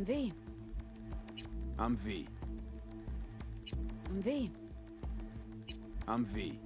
V. I'm V. V. I'm V.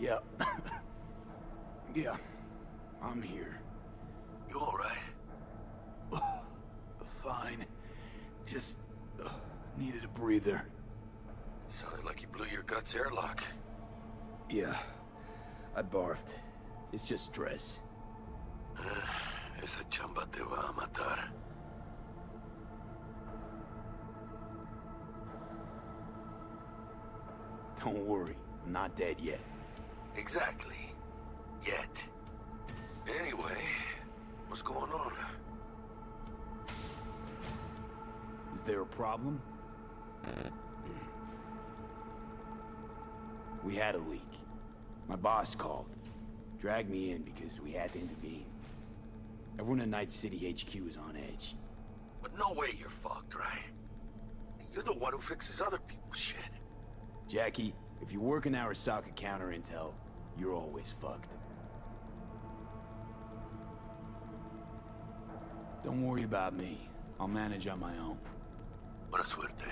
Yeah. Yeah. I'm here. You alright? Fine. Just needed a breather. Sounded like you blew your guts airlock. Yeah. I barfed. It's just stress. Esa chamba te va a matar. Don't worry. I'm not dead yet. Exactly. Yet. Anyway, what's going on? Is there a problem? We had a leak. My boss called. Dragged me in because we had to intervene. Everyone in Night City HQ is on edge. But no way you're fucked, right? You're the one who fixes other people's shit. Jackie, if you work in Arasaka counter intel, you're always fucked. Don't worry about me. I'll manage on my own. Buena suerte.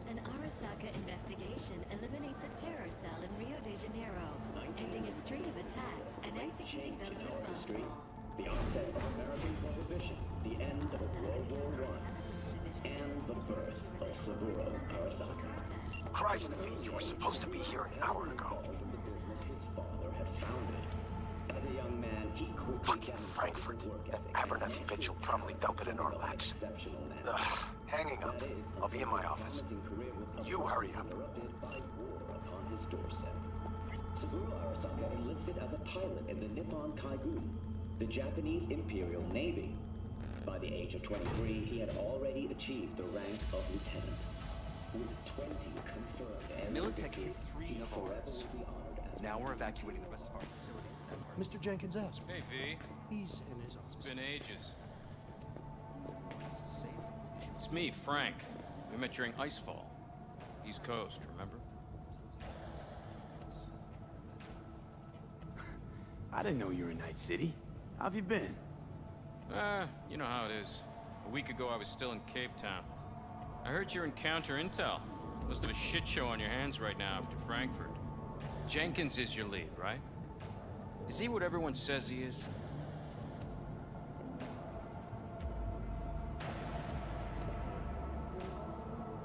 An Arasaka investigation eliminates a terror cell in Rio de Janeiro, ending a string of attacks and executing those responsible. The onset of American prohibition, the end of World War I, and the birth of Saburo Arasaka. Christ, V, you were supposed to be here an hour ago. The business his father had founded. As a young man, he quickly Fucking Frankfurt. That Abernathy bitch will probably dump it in our laps. Ugh, hanging up. I'll be in my office. You hurry up. Interrupted by war upon his doorstep. Saburo Arasaka enlisted as a pilot in the Nippon Kaigun, the Japanese Imperial Navy. By the age of 23, he had already achieved the rank of lieutenant. With 20 confirmed Militech hit 3 of ours. Now we're evacuating the rest of our facilities in that part. Mr. Jenkins asked for Hey, V. He's in his office. It's been ages. It's safe. You should It's me, Frank. We met during Icefall. East Coast, remember? I didn't know you were in Night City. How have you been? You know how it is. A week ago, I was still in Cape Town. I heard you're in counter intel. Must have a shit show on your hands right now after Frankfurt. Jenkins is your lead, right? Is he what everyone says he is?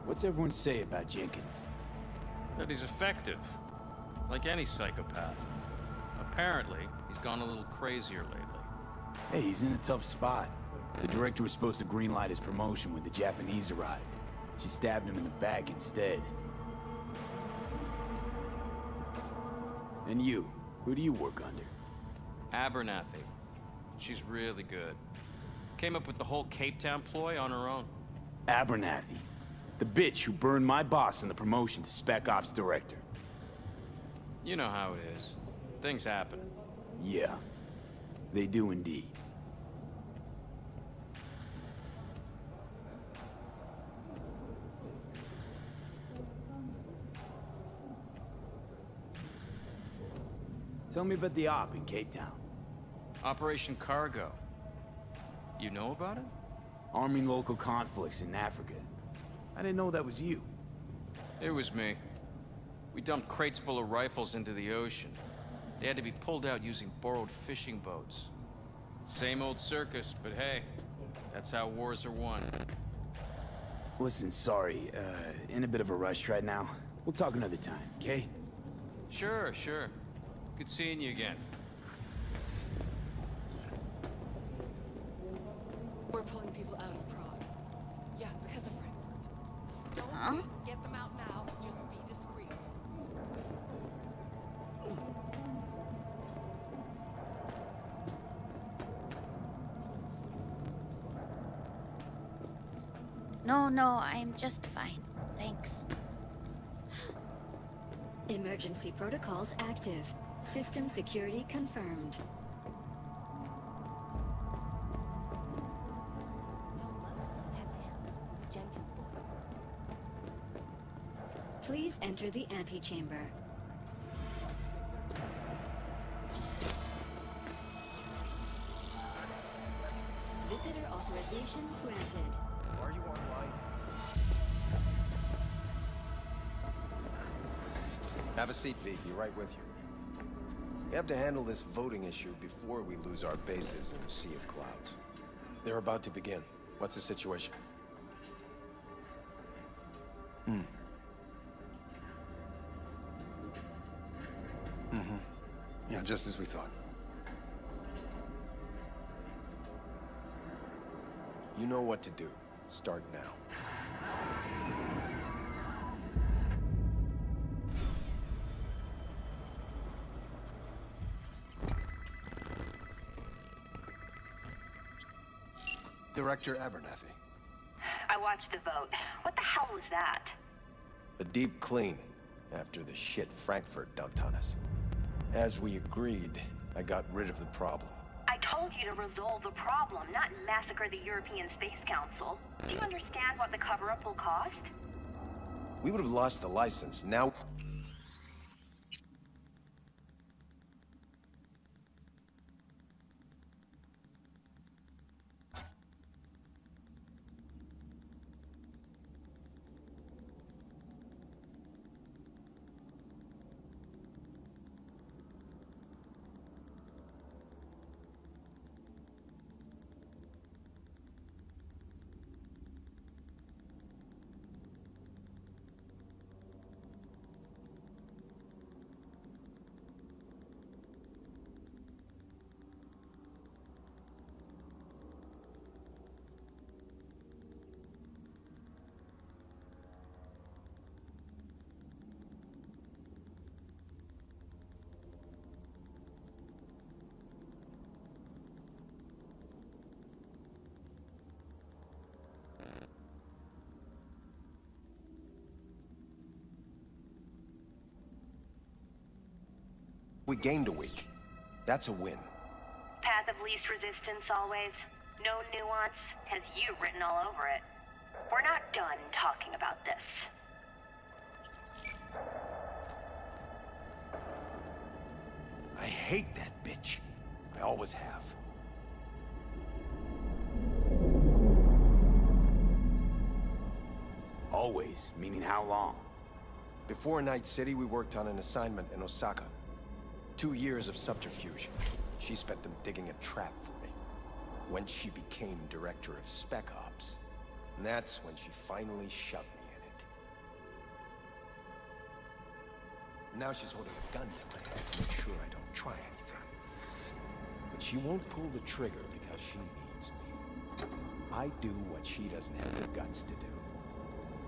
What's everyone say about Jenkins? That he's effective. Like any psychopath. Apparently, he's gone a little crazier lately. Hey, he's in a tough spot. The director was supposed to greenlight his promotion when the Japanese arrived. She stabbed him in the back instead. And you? Who do you work under? Abernathy. She's really good. Came up with the whole Cape Town ploy on her own. Abernathy. The bitch who burned my boss in the promotion to Spec Ops Director. You know how it is. Things happen. Yeah. They do indeed. Tell me about the op in Cape Town. Operation Cargo. You know about it? Arming local conflicts in Africa. I didn't know that was you. It was me. We dumped crates full of rifles into the ocean. They had to be pulled out using borrowed fishing boats. Same old circus, but hey, that's how wars are won. Listen, sorry, in a bit of a rush right now. We'll talk another time, okay? Sure, sure. Good seeing you again. We're pulling people out of Prague. Yeah, because of Frankfurt. Don't Huh? get them out now. Just be discreet. No, I'm just fine. Thanks. Emergency protocols active. System security confirmed. Don't look. That's him. Jenkins boy. Please enter the antechamber. Visitor authorization granted. Are you online? Have a seat, V. Be right with you. We have to handle this voting issue before we lose our bases in a sea of clouds. They're about to begin. What's the situation? Yeah, just as we thought. You know what to do. Start now. Director Abernathy. I watched the vote. What the hell was that? A deep clean after the shit Frankfurt dumped on us. As we agreed, I got rid of the problem. I told you to resolve the problem, not massacre the European Space Council. Do you understand what the cover-up will cost? We would have lost the license. Now... We gained a week. That's a win. Path of least resistance always. No nuance. Has you written all over it. We're not done talking about this. I hate that bitch. I always have. Always, meaning how long? Before Night City, we worked on an assignment in Osaka. 2 years of subterfuge. She spent them digging a trap for me. When she became director of Spec Ops, and that's when she finally shoved me in it. Now she's holding a gun to my head to make sure I don't try anything. But she won't pull the trigger because she needs me. I do what she doesn't have the guts to do.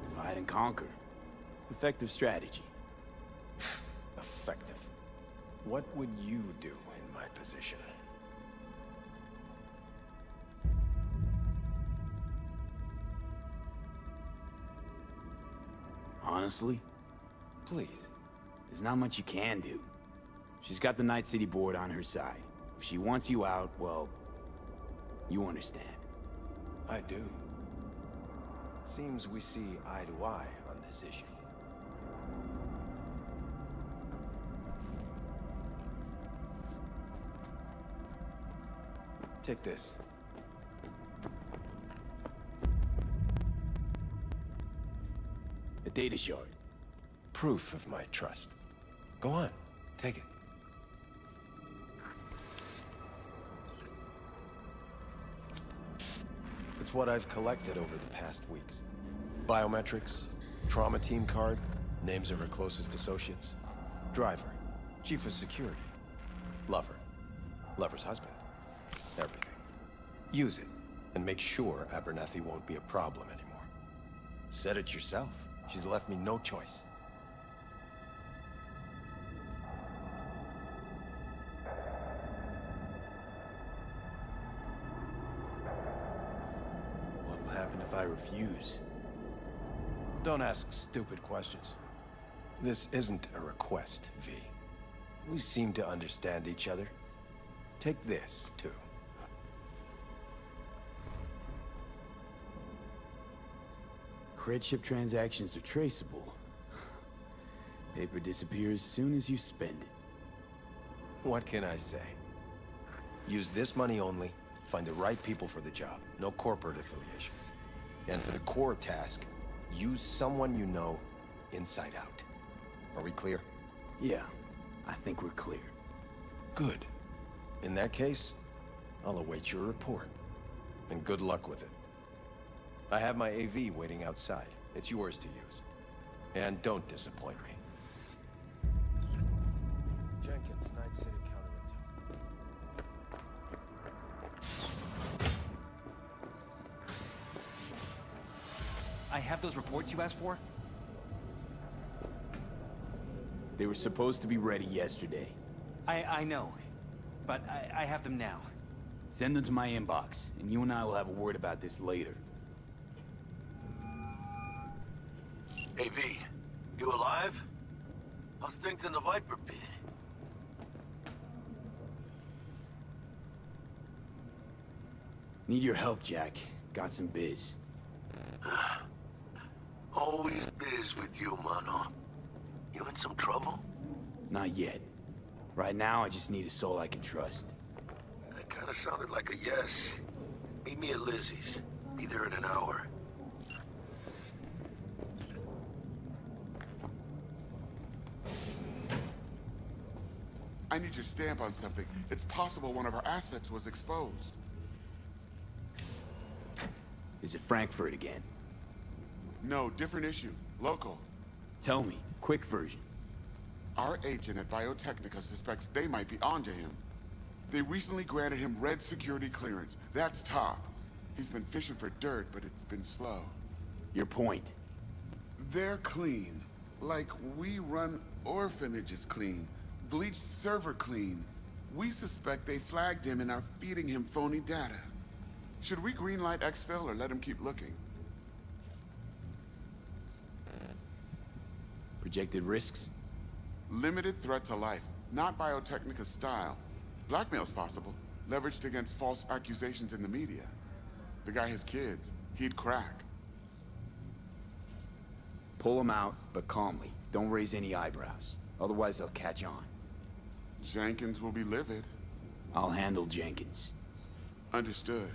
Divide and conquer. Effective strategy. Effective. What would you do in my position? Honestly, Please. there's not much you can do. She's got the Night City board on her side. If she wants you out, well, you understand. I do. Seems we see eye to eye on this issue. Take this. A data shard. Proof of my trust. Go on, take it. It's what I've collected over the past weeks. Biometrics, trauma team card, names of her closest associates. Driver, chief of security, lover, lover's husband, everything. Use it, and make sure Abernathy won't be a problem anymore. Said it yourself. She's left me no choice. What'll happen if I refuse? Don't ask stupid questions. This isn't a request, V. We seem to understand each other. Take this, too. Cred ship transactions are traceable. Paper disappears as soon as you spend it. What can I say? Use this money only, find the right people for the job, no corporate affiliation. And for the core task, use someone you know inside out. Are we clear? Yeah, I think we're clear. Good. In that case, I'll await your report. And good luck with it. I have my AV waiting outside. It's yours to use. And don't disappoint me. Jenkins, Night City counterintel. I have those reports you asked for? They were supposed to be ready yesterday. I know. But I have them now. Send them to my inbox, and you and I will have a word about this later. Hey, V, you alive? How's things in the Viper pit? Need your help, Jack. Got some biz. Always biz with you, mano. You in some trouble? Not yet. Right now, I just need a soul I can trust. That kinda sounded like a yes. Meet me at Lizzie's. Be there in an hour. I need your stamp on something. It's possible one of our assets was exposed. Is it Frankfurt again? No, different issue. Local. Tell me, quick version. Our agent at Biotechnica suspects they might be onto him. They recently granted him red security clearance. That's top. He's been fishing for dirt, but it's been slow. Your point. They're clean. Like we run orphanages clean. Bleached server clean. We suspect they flagged him and are feeding him phony data. Should we greenlight exfil or let him keep looking? Projected risks? Limited threat to life, not Biotechnica's style. Blackmail's possible, leveraged against false accusations in the media. The guy has kids. He'd crack. Pull them out, but calmly. Don't raise any eyebrows. Otherwise, they'll catch on. Jenkins will be livid. I'll handle Jenkins. Understood.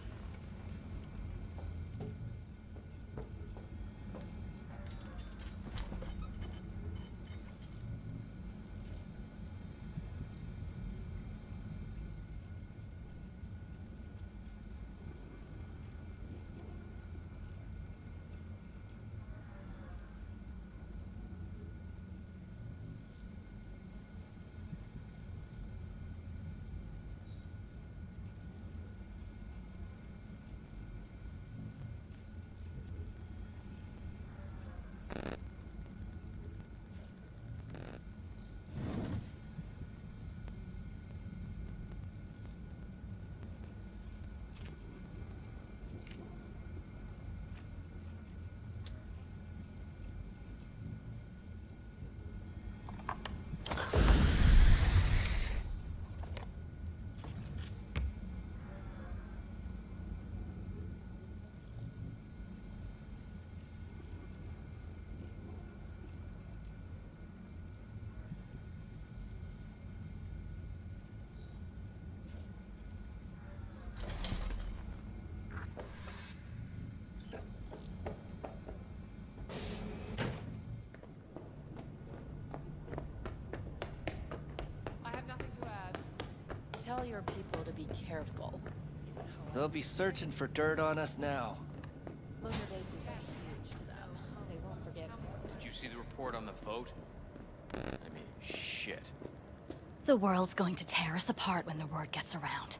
I have nothing to add. Tell your people to be careful. They'll be searching for dirt on us now. Lunar bases are huge to them. They won't forget us. Did you see the report on the vote? I mean, shit. The world's going to tear us apart when the word gets around.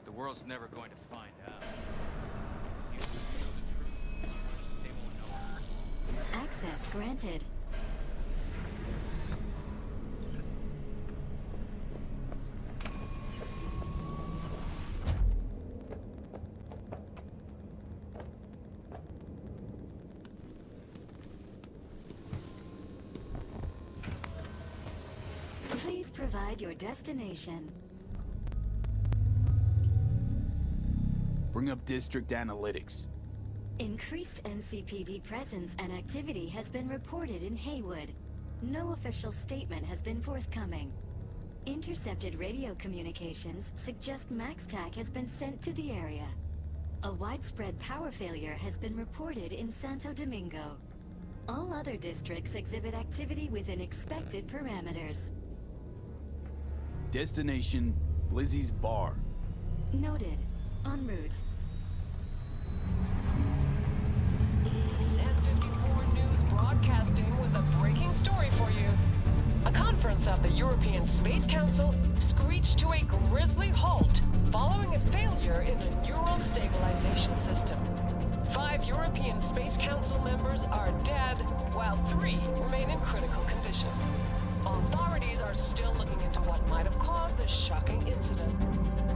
The world's never going to find out. You know the truth. They won't know. Access granted. Please provide your destination. Bring up district analytics. Increased NCPD presence and activity has been reported in Haywood. No official statement has been forthcoming. Intercepted radio communications suggest MaxTac has been sent to the area. A widespread power failure has been reported in Santo Domingo. All other districts exhibit activity within expected parameters. Destination, Lizzie's Bar. Noted. En route. This is N54 News broadcasting with a breaking story for you. A conference of the European Space Council screeched to a grisly halt following a failure in a neural stabilization system. 5 European Space Council members are dead, while 3 remain in critical condition. Authorities are still looking into what might have caused this shocking incident.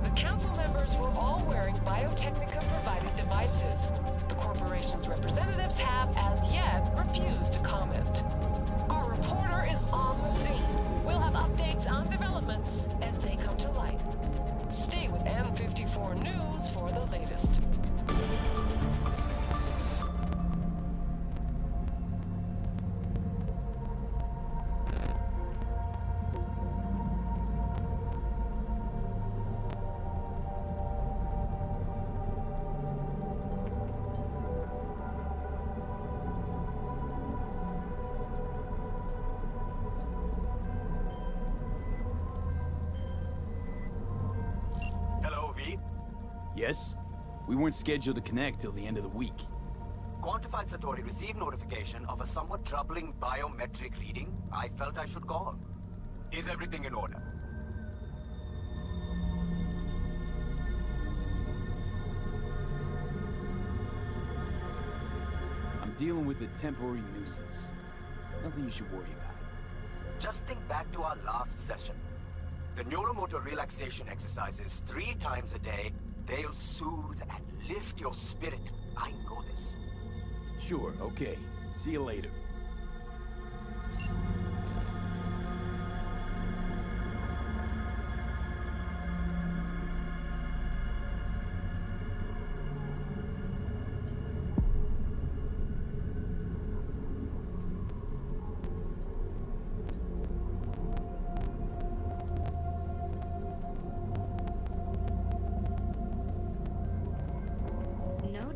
The council members were all wearing Biotechnica-provided devices. The corporation's representatives have, as yet, refused to comment. Our reporter is on the scene. We'll have updates on developments as they come to light. Stay with N54 News for the latest. Yes? We weren't scheduled to connect till the end of the week. Quantified Satori received notification of a somewhat troubling biometric reading. I felt I should call. Is everything in order? I'm dealing with a temporary nuisance. Nothing you should worry about. Just think back to our last session. The neuromotor relaxation exercises 3 times a day. They'll soothe and lift your spirit. I know this. Sure, okay. See you later.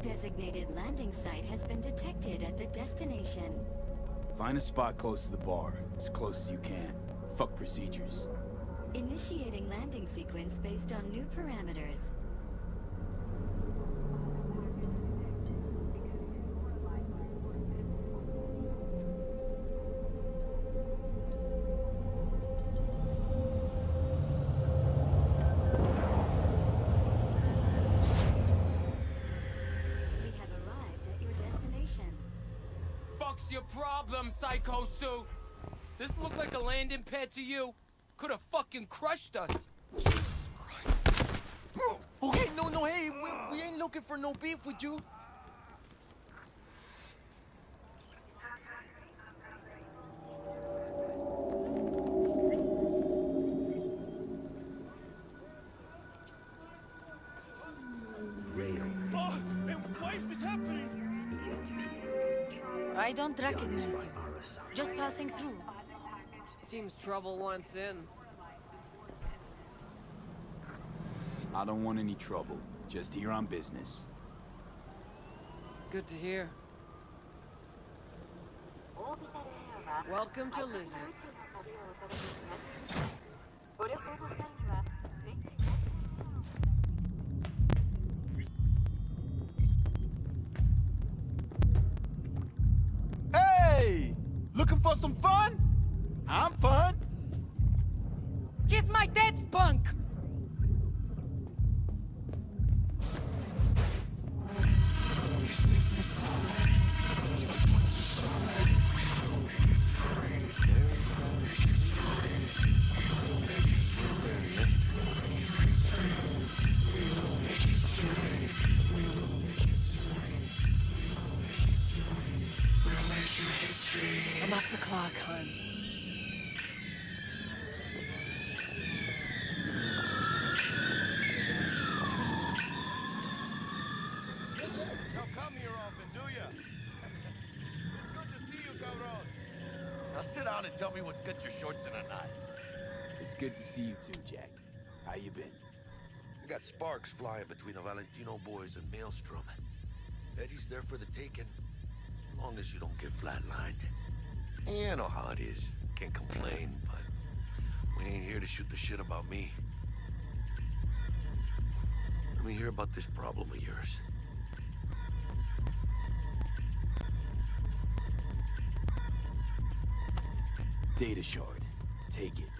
designated landing site has been detected at the destination. Find a spot close to the bar, as close as you can. Fuck procedures. Initiating landing sequence based on new parameters. We have arrived at your destination. Fuck's your problem, Psycho Sue? This look like a landing pad to you? Could have fucking crushed us. Jesus Christ. Okay, no, hey, we ain't looking for no beef with you. Why is this happening? I don't recognize you. Just passing through. Seems trouble wants in. I don't want any trouble. Just here on business. Good to hear. Welcome to Lizzie's. Hey! Looking for some fun? I'm fun. Kiss my dead spunk! I'm off the clock, hon. Don't come here often, do ya? It's good to see you, cabron. Now sit down and tell me what's got your shorts in a knot. It's good to see you too, Jack. How you been? I got sparks flying between the Valentino boys and Maelstrom. Eddie's there for the taking, as long as you don't get flatlined. Yeah, I know how it is. Can't complain, but we ain't here to shoot the shit about me. Let me hear about this problem of yours. Data shard. Take it.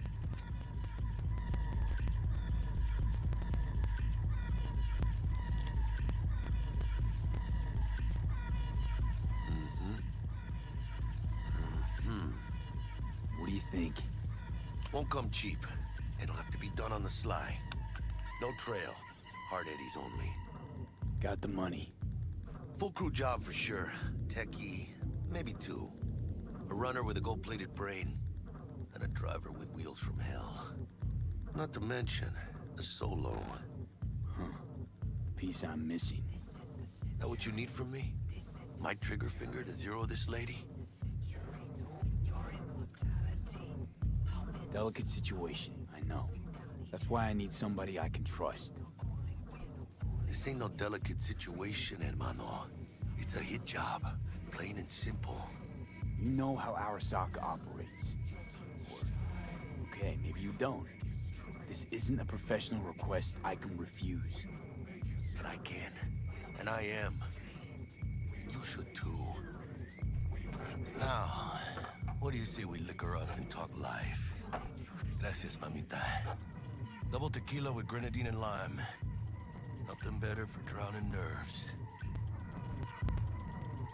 What do you think? Won't come cheap. It'll have to be done on the sly. No trail. Hard eddies only. Got the money. Full crew job for sure. Techie, maybe two. A runner with a gold-plated brain. And a driver with wheels from hell. Not to mention, a solo. Huh. Piece I'm missing. That what you need from me? My trigger finger to zero this lady? Delicate situation, I know. That's why I need somebody I can trust. This ain't no delicate situation, hermano. It's a hit job. Plain and simple. You know how Arasaka operates. Or, okay, maybe you don't. This isn't a professional request I can refuse. But I can. And I am. You should too. Now, what do you say we liquor up and talk life? Gracias, mamita. Double tequila with grenadine and lime. Nothing better for drowning nerves.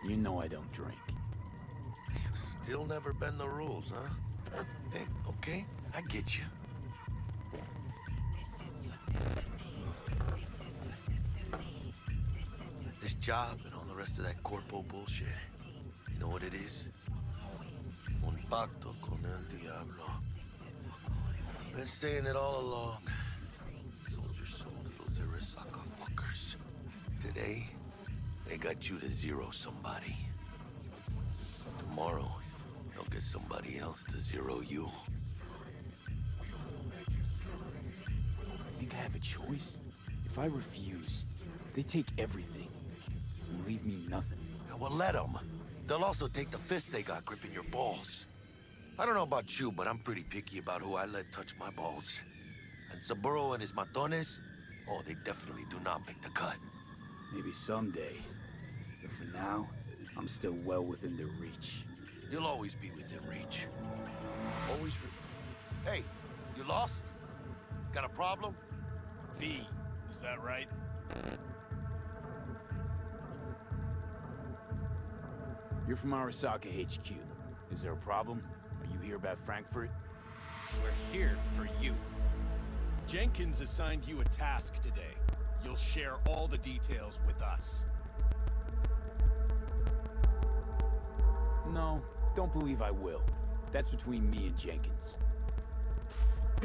You know I don't drink. You still never bend the rules, huh? Hey, okay, I get you. This job and all the rest of that corpo bullshit, you know what it is? Un pacto con el diablo. Been saying it all along. Soldiers sold to those Arasaka fuckers. Today, they got you to zero somebody. Tomorrow, they'll get somebody else to zero you. I think I have a choice. If I refuse, they take everything. leave me nothing. Well, let them. They'll also take the fist they got gripping your balls. I don't know about you, but I'm pretty picky about who I let touch my balls. And Saburo and his matones, oh, they definitely do not make the cut. Maybe someday. But for now, I'm still well within their reach. You'll always be within reach. Always Hey, you lost? Got a problem? V, is that right? You're from Arasaka HQ. Is there a problem? Are you here about Frankfurt? We're here for you. Jenkins assigned you a task today. You'll share all the details with us. No, don't believe I will. That's between me and Jenkins.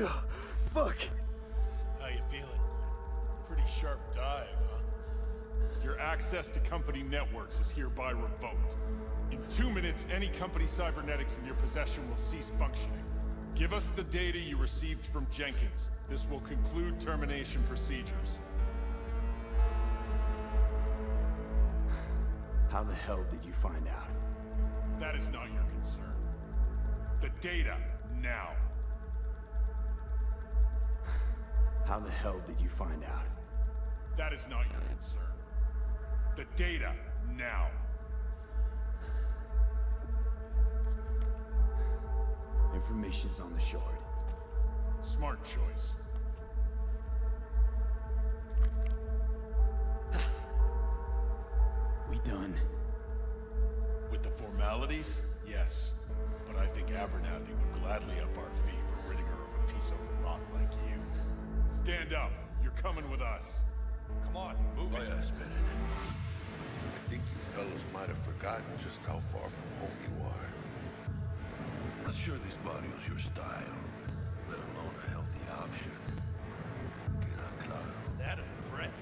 Ugh, fuck! How you feeling? Pretty sharp dive, huh? Your access to company networks is hereby revoked. In 2 minutes, any company cybernetics in your possession will cease functioning. Give us the data you received from Jenkins. This will conclude termination procedures. How the hell did you find out? That is not your concern. The data, now. How the hell did you find out? That is not your concern. The data, now. Information's on the shard. Smart choice. We done? With the formalities, yes. But I think Abernathy would gladly up our fee for ridding her of a piece of rock like you. Stand up. You're coming with us. Come on, move it. Yes, Bennett. I think you fellows might have forgotten just how far from home you are. Not sure this body was your style, let alone a healthy option. Queda claro. Is that a threat?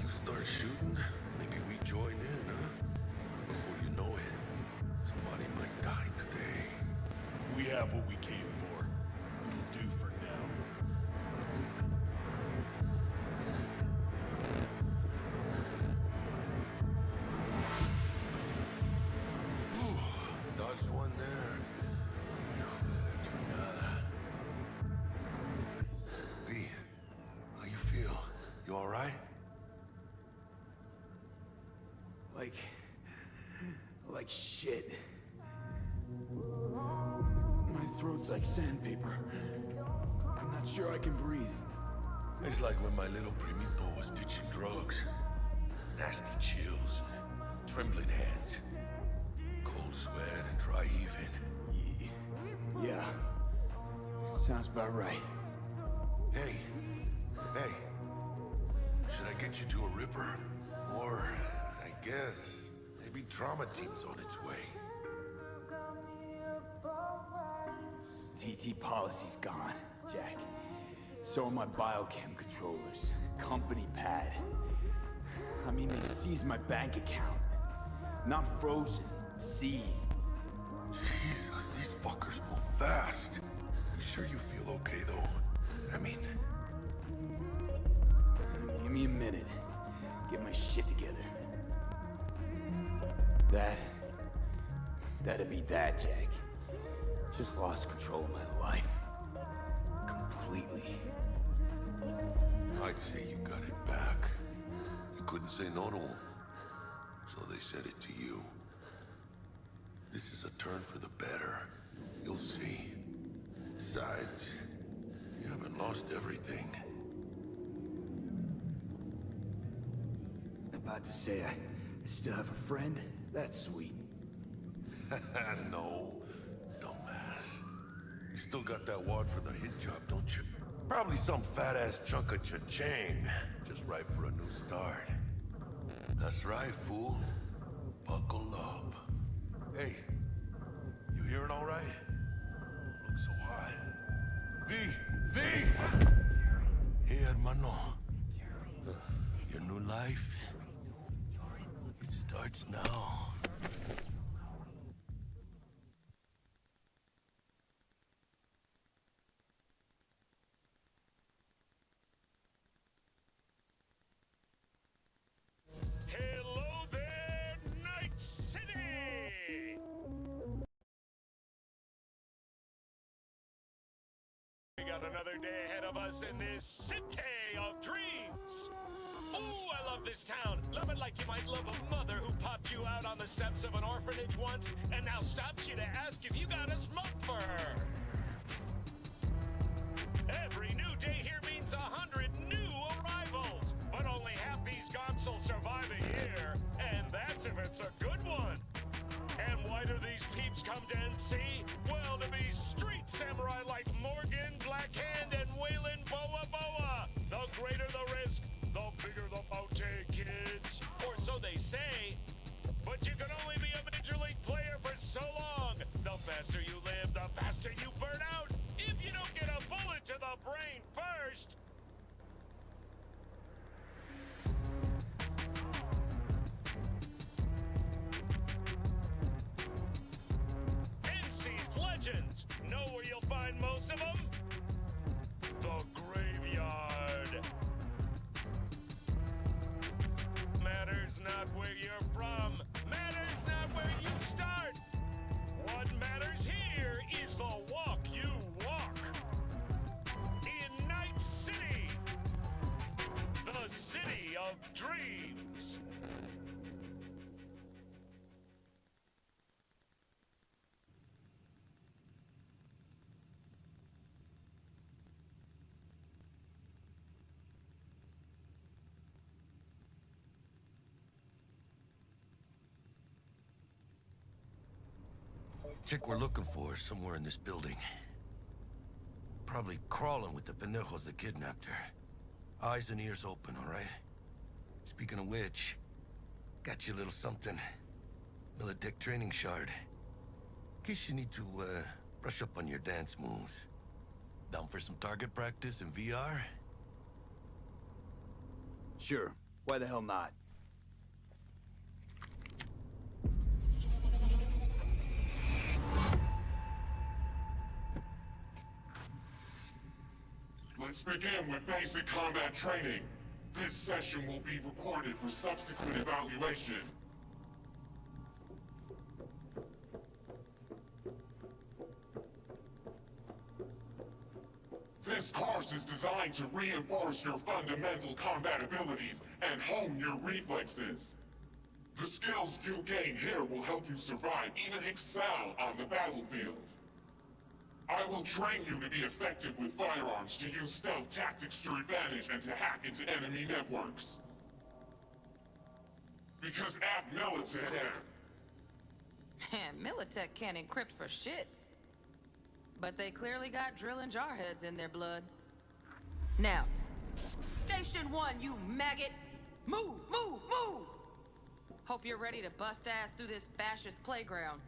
You start shooting, maybe we join in, huh? Before you know it, somebody might die today. We have what we came for. It'll do for now. Dodged one there. V, how you feel? You all right? Like shit. My throat's like sandpaper. I'm not sure I can breathe. It's like when my little primito was ditching drugs. Nasty chills, trembling hands, cold sweat and dry heaving. Yeah. Sounds about right. Hey, should I get you to a Ripper? Or, I guess, maybe trauma team's on its way. TT policy's gone, Jack. So are my biochem controllers. Company pad. I mean, they've seized my bank account. Not frozen, seized. Jesus, these fuckers move fast. You sure you feel okay, though? I mean... Give me a minute. Get my shit together. That'd be that, Jack. Just lost control of my life. Completely. I'd say you got it back. You couldn't say no to them. So they said it to you. This is a turn for the better. You'll see. Besides, you haven't lost everything. About to say I still have a friend? That's sweet. No, dumbass. You still got that wad for the hit job, don't you? Probably some fat-ass chunk of cha-ching. Just right for a new start. That's right, fool. Buckle up. Hey, you hearing all right? Don't look so hot. V! Hey, hermano. Your new life, it starts now. Hello got another day ahead of us in this city of dreams. Ooh, I love this town. Love it like you might love a mother who popped you out on the steps of an orphanage once and now stops you to ask if you got a smoke for her. Every new day here means 100 new arrivals, but only half these gonks will survive a year, and that's if it's a good one. And why do these peeps come to NC? Well, to be street samurai like Morgan, Blackhand, and Waylon Boa Boa. The greater the risk, the bigger the bounty, kids. Or so they say. But you can only be a major league player for so long. The faster you live, the faster you burn out. If you don't get a bullet to the brain first. NC's legends. Know where you'll find most of them? The graveyard. Matters not where you're from. Matters not where you start. What matters here is the walk you walk. In Night City, the city of dreams. Chick we're looking for is somewhere in this building. Probably crawling with the pendejos that kidnapped her. Eyes and ears open, all right? Speaking of which, got you a little something. Militech training shard. In case you need to, brush up on your dance moves. Down for some target practice in VR? Sure. Why the hell not? Let's begin with basic combat training. This session will be recorded for subsequent evaluation. This course is designed to reinforce your fundamental combat abilities and hone your reflexes. The skills you gain here will help you survive, even excel on the battlefield. I will train you to be effective with firearms, to use stealth tactics to your advantage, and to hack into enemy networks. Because at Militech... Militech can't encrypt for shit. But they clearly got drill and jarheads in their blood. Now, Station 1, you maggot! Move, move, move! Hope you're ready to bust ass through this fascist playground.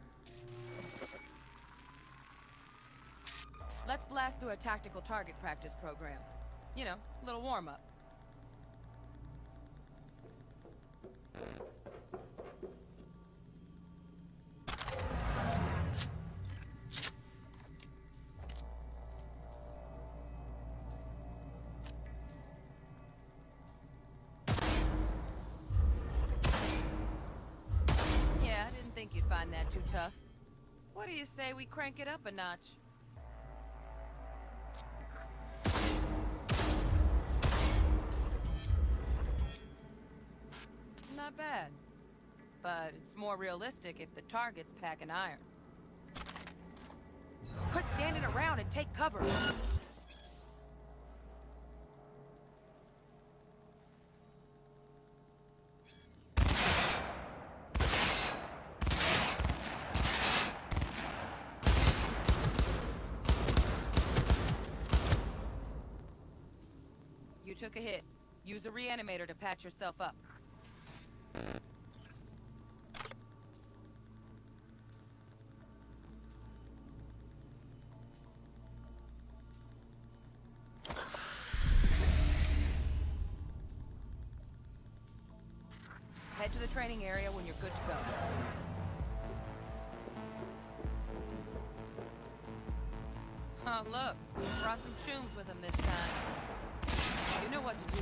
Let's blast through a tactical target practice program. You know, a little warm-up. Yeah, I didn't think you'd find that too tough. What do you say we crank it up a notch? Not bad. But it's more realistic if the target's packing iron. Quit standing around and take cover! You took a hit. Use a reanimator to patch yourself up. Head to the training area when you're good to go. Oh, look. Brought some chooms with him this time. You know what to do.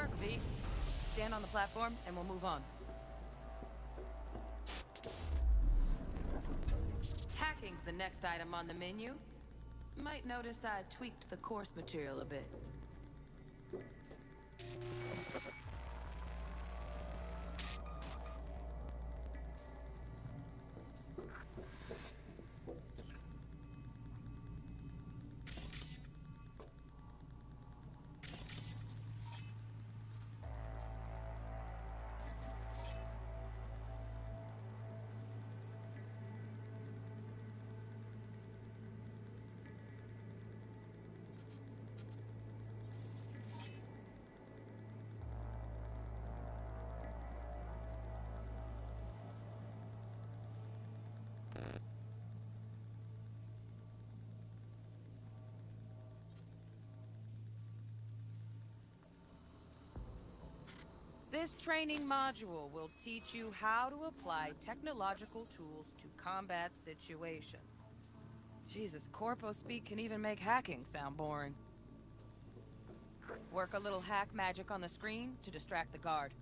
work, V. Stand on the platform and we'll move on. Hacking's the next item on the menu. Might notice I tweaked the course material a bit. This training module will teach you how to apply technological tools to combat situations. Jesus, corpo speak can even make hacking sound boring. Work a little hack magic on the screen to distract the guard.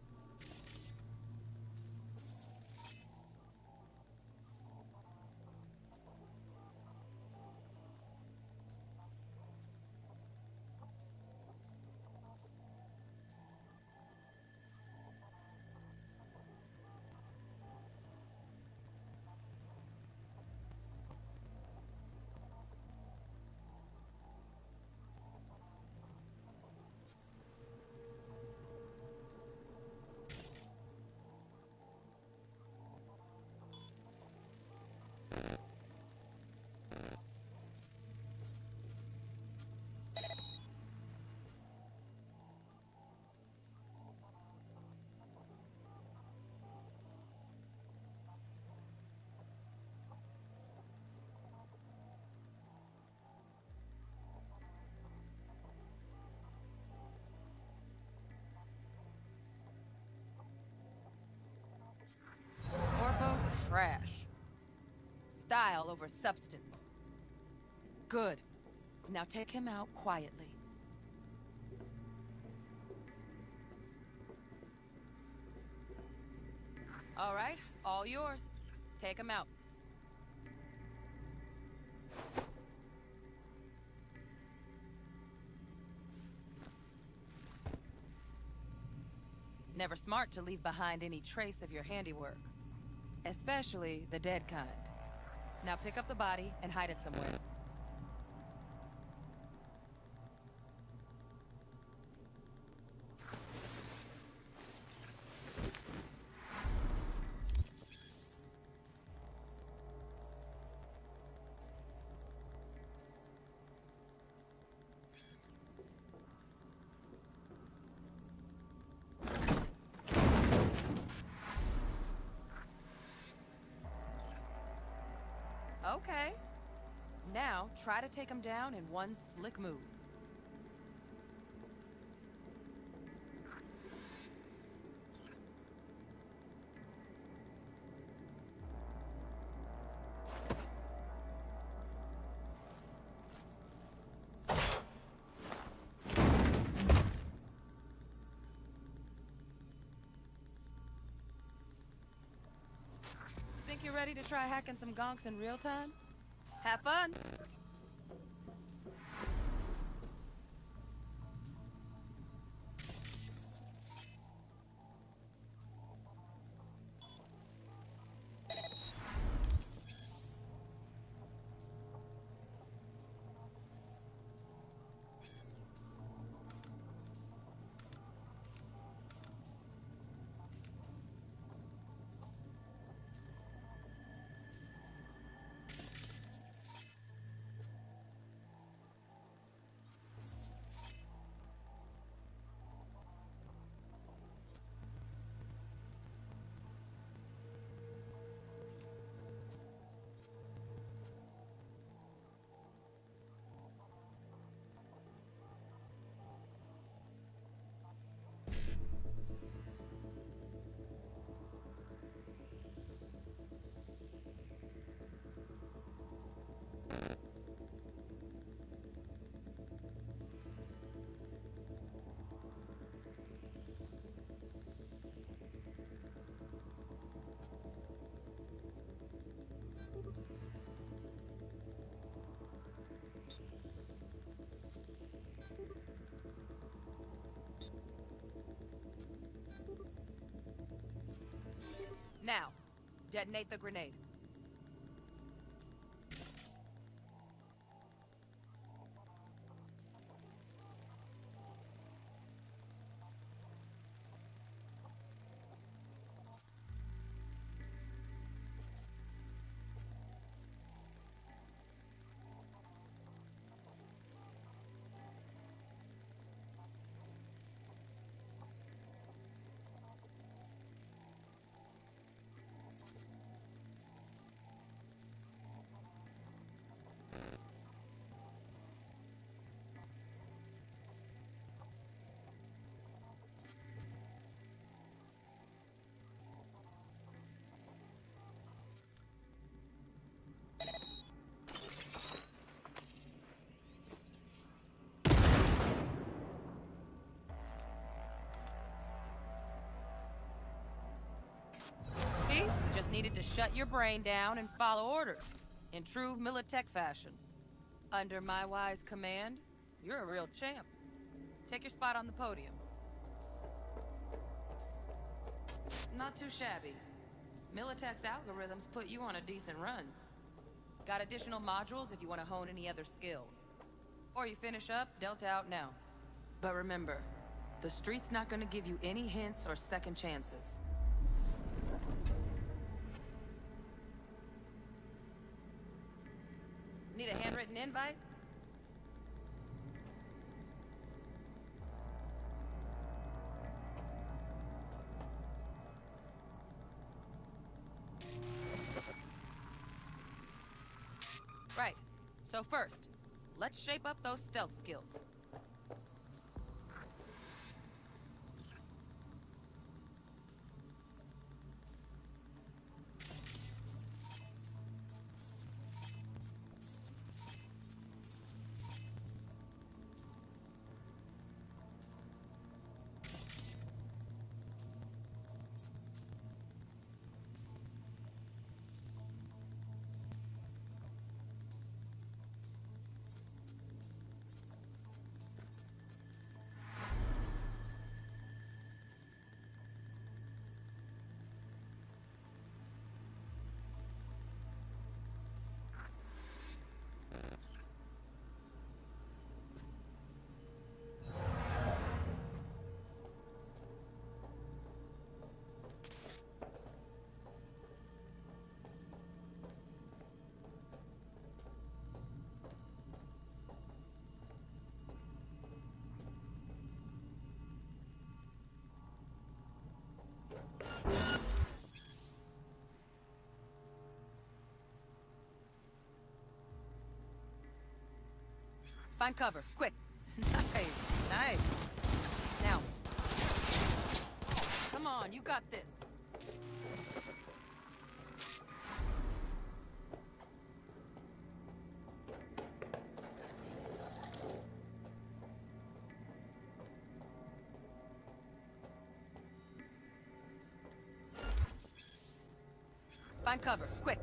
Corpo trash. Style over substance. Good. Now take him out quietly. All right, all yours. Take him out. Never smart to leave behind any trace of your handiwork. Especially the dead kind. Now pick up the body and hide it somewhere. Okay. Now, try to take him down in one slick move. Think you're ready to try hacking some gonks in real time? Have fun! Detonate the grenade. See? Just needed to shut your brain down and follow orders. In true Militech fashion. Under my wise command, you're a real champ. Take your spot on the podium. Not too shabby. Militech's algorithms put you on a decent run. Got additional modules if you want to hone any other skills. Or you finish up, Delta out now. But remember, the street's not gonna give you any hints or second chances. Need a handwritten invite? Right. So first, let's shape up those stealth skills. Find cover, quick. Nice, nice. Now. Come on, you got this. Find cover, quick.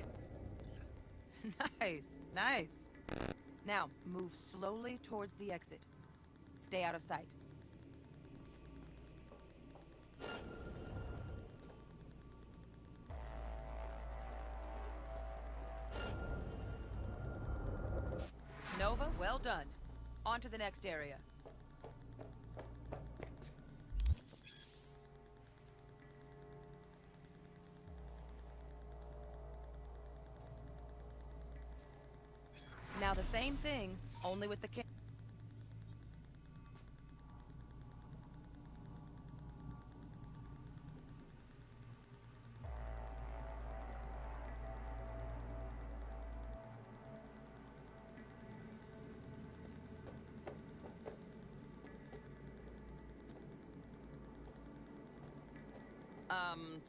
Nice, nice. Now, move slowly towards the exit. Stay out of sight. Nova, well done. On to the next area. Now the same thing, only with the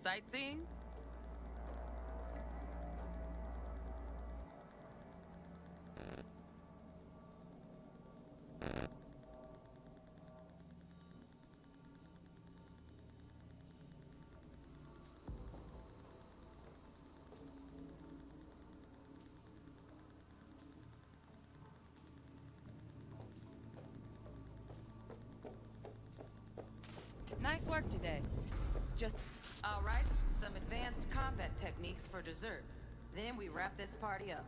sightseeing? Nice work today. Just All right, some advanced combat techniques for dessert. Then we wrap this party up.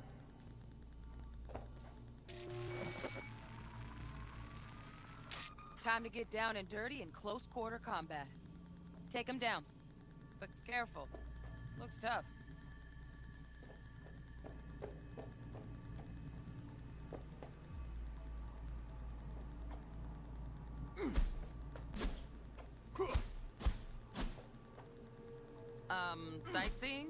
Time to get down and dirty in close quarter combat. Take him down. But careful. Looks tough. Sightseeing?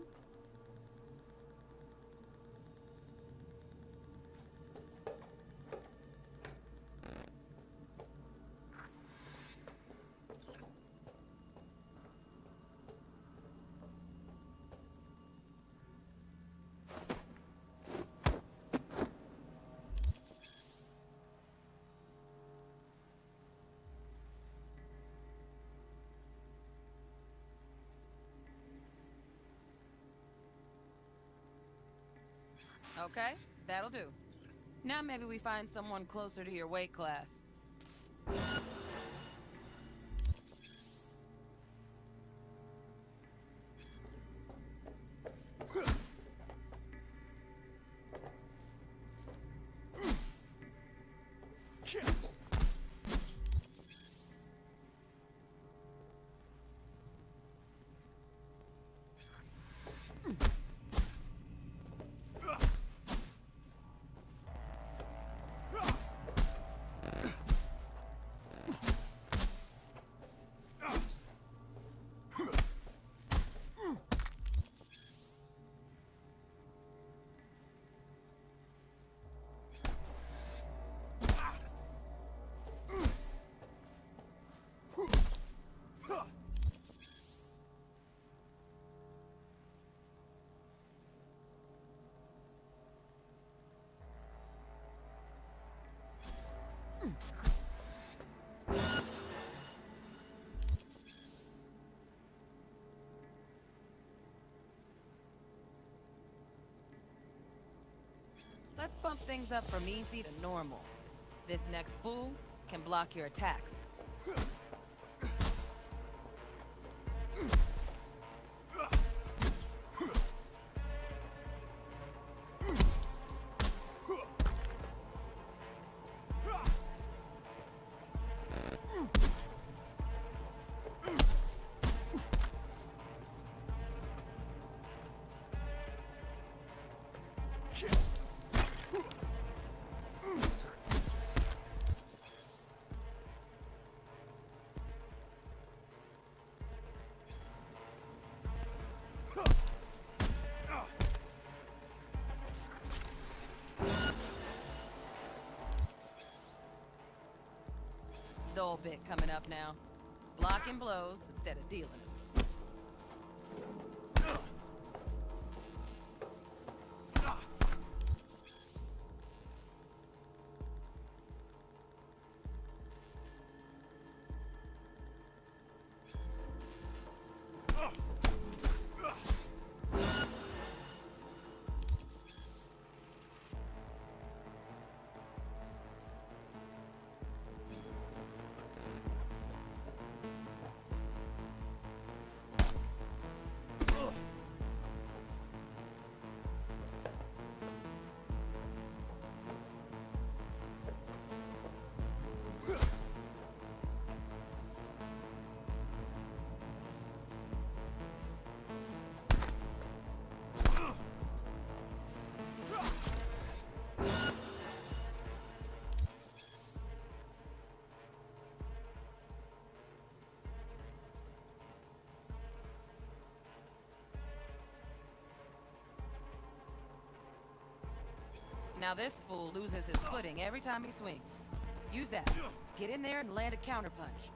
Okay, that'll do. Now maybe we find someone closer to your weight class. Let's bump things up from easy to normal. This next fool can block your attacks. Dull bit coming up now. Blocking blows instead of dealing them. Now this fool loses his footing every time he swings. Use that. Get in there and land a counterpunch.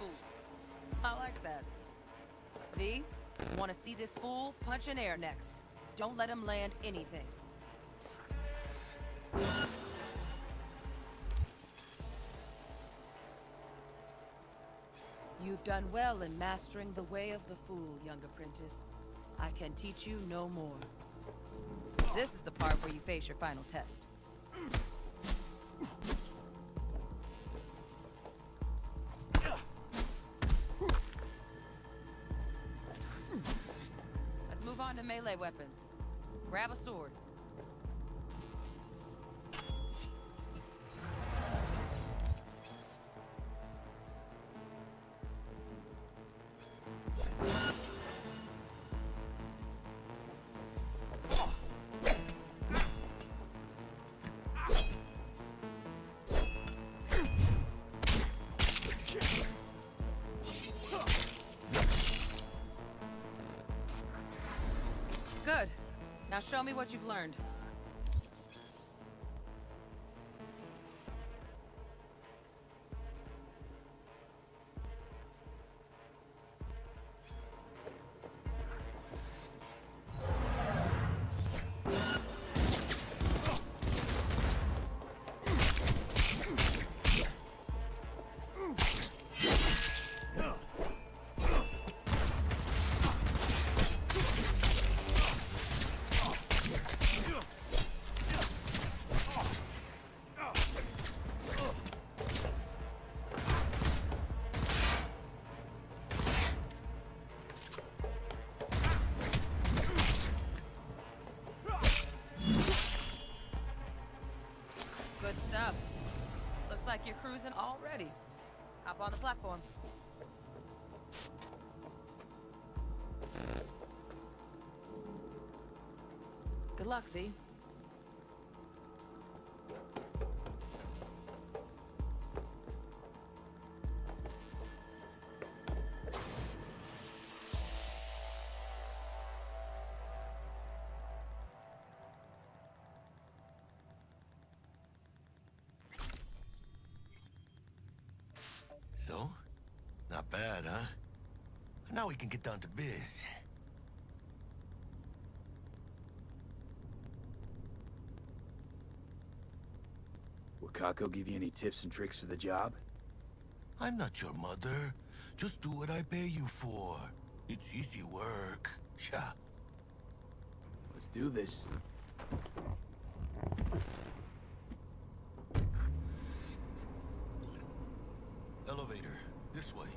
Ooh, I like that. V, want to see this fool punch in air next. Don't let him land anything. You've done well in mastering the way of the fool, young apprentice. I can teach you no more. This is the part where you face your final test. Let's move on to melee weapons. Grab a sword. Good. Now show me what you've learned. Good stuff. Looks like you're cruising already. Hop on the platform. Good luck, V. So? Not bad, huh? Now we can get down to biz. Will Kako give you any tips and tricks for the job? I'm not your mother. Just do what I pay you for. It's easy work. Yeah. Let's do this. Elevator. This way.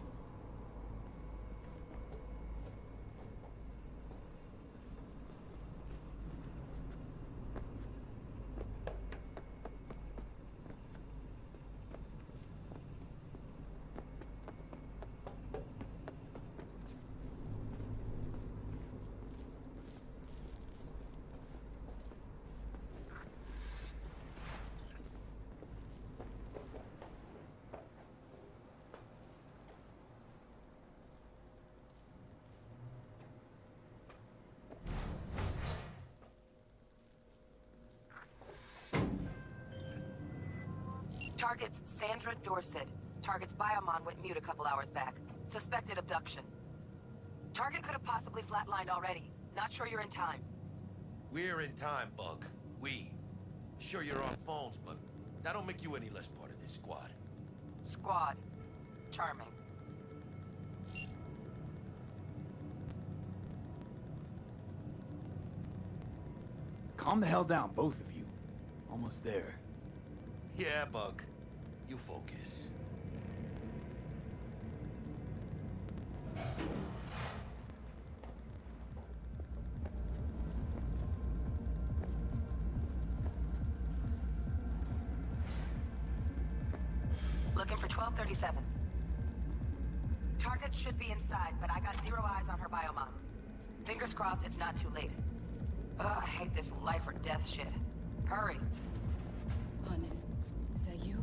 Target's Sandra Dorset. Target's biomon went mute a couple hours back. Suspected abduction. Target could have possibly flatlined already. Not sure you're in time. We're in time, Bug. We. Sure you're on phones, but that don't make you any less part of this squad. Squad. Charming. Calm the hell down, both of you. Almost there. Yeah, Bug. You focus. Looking for 1237. Target should be inside, but I got zero eyes on her biomon. Fingers crossed it's not too late. Ugh, I hate this life or death shit. Hurry. Honest, is that you?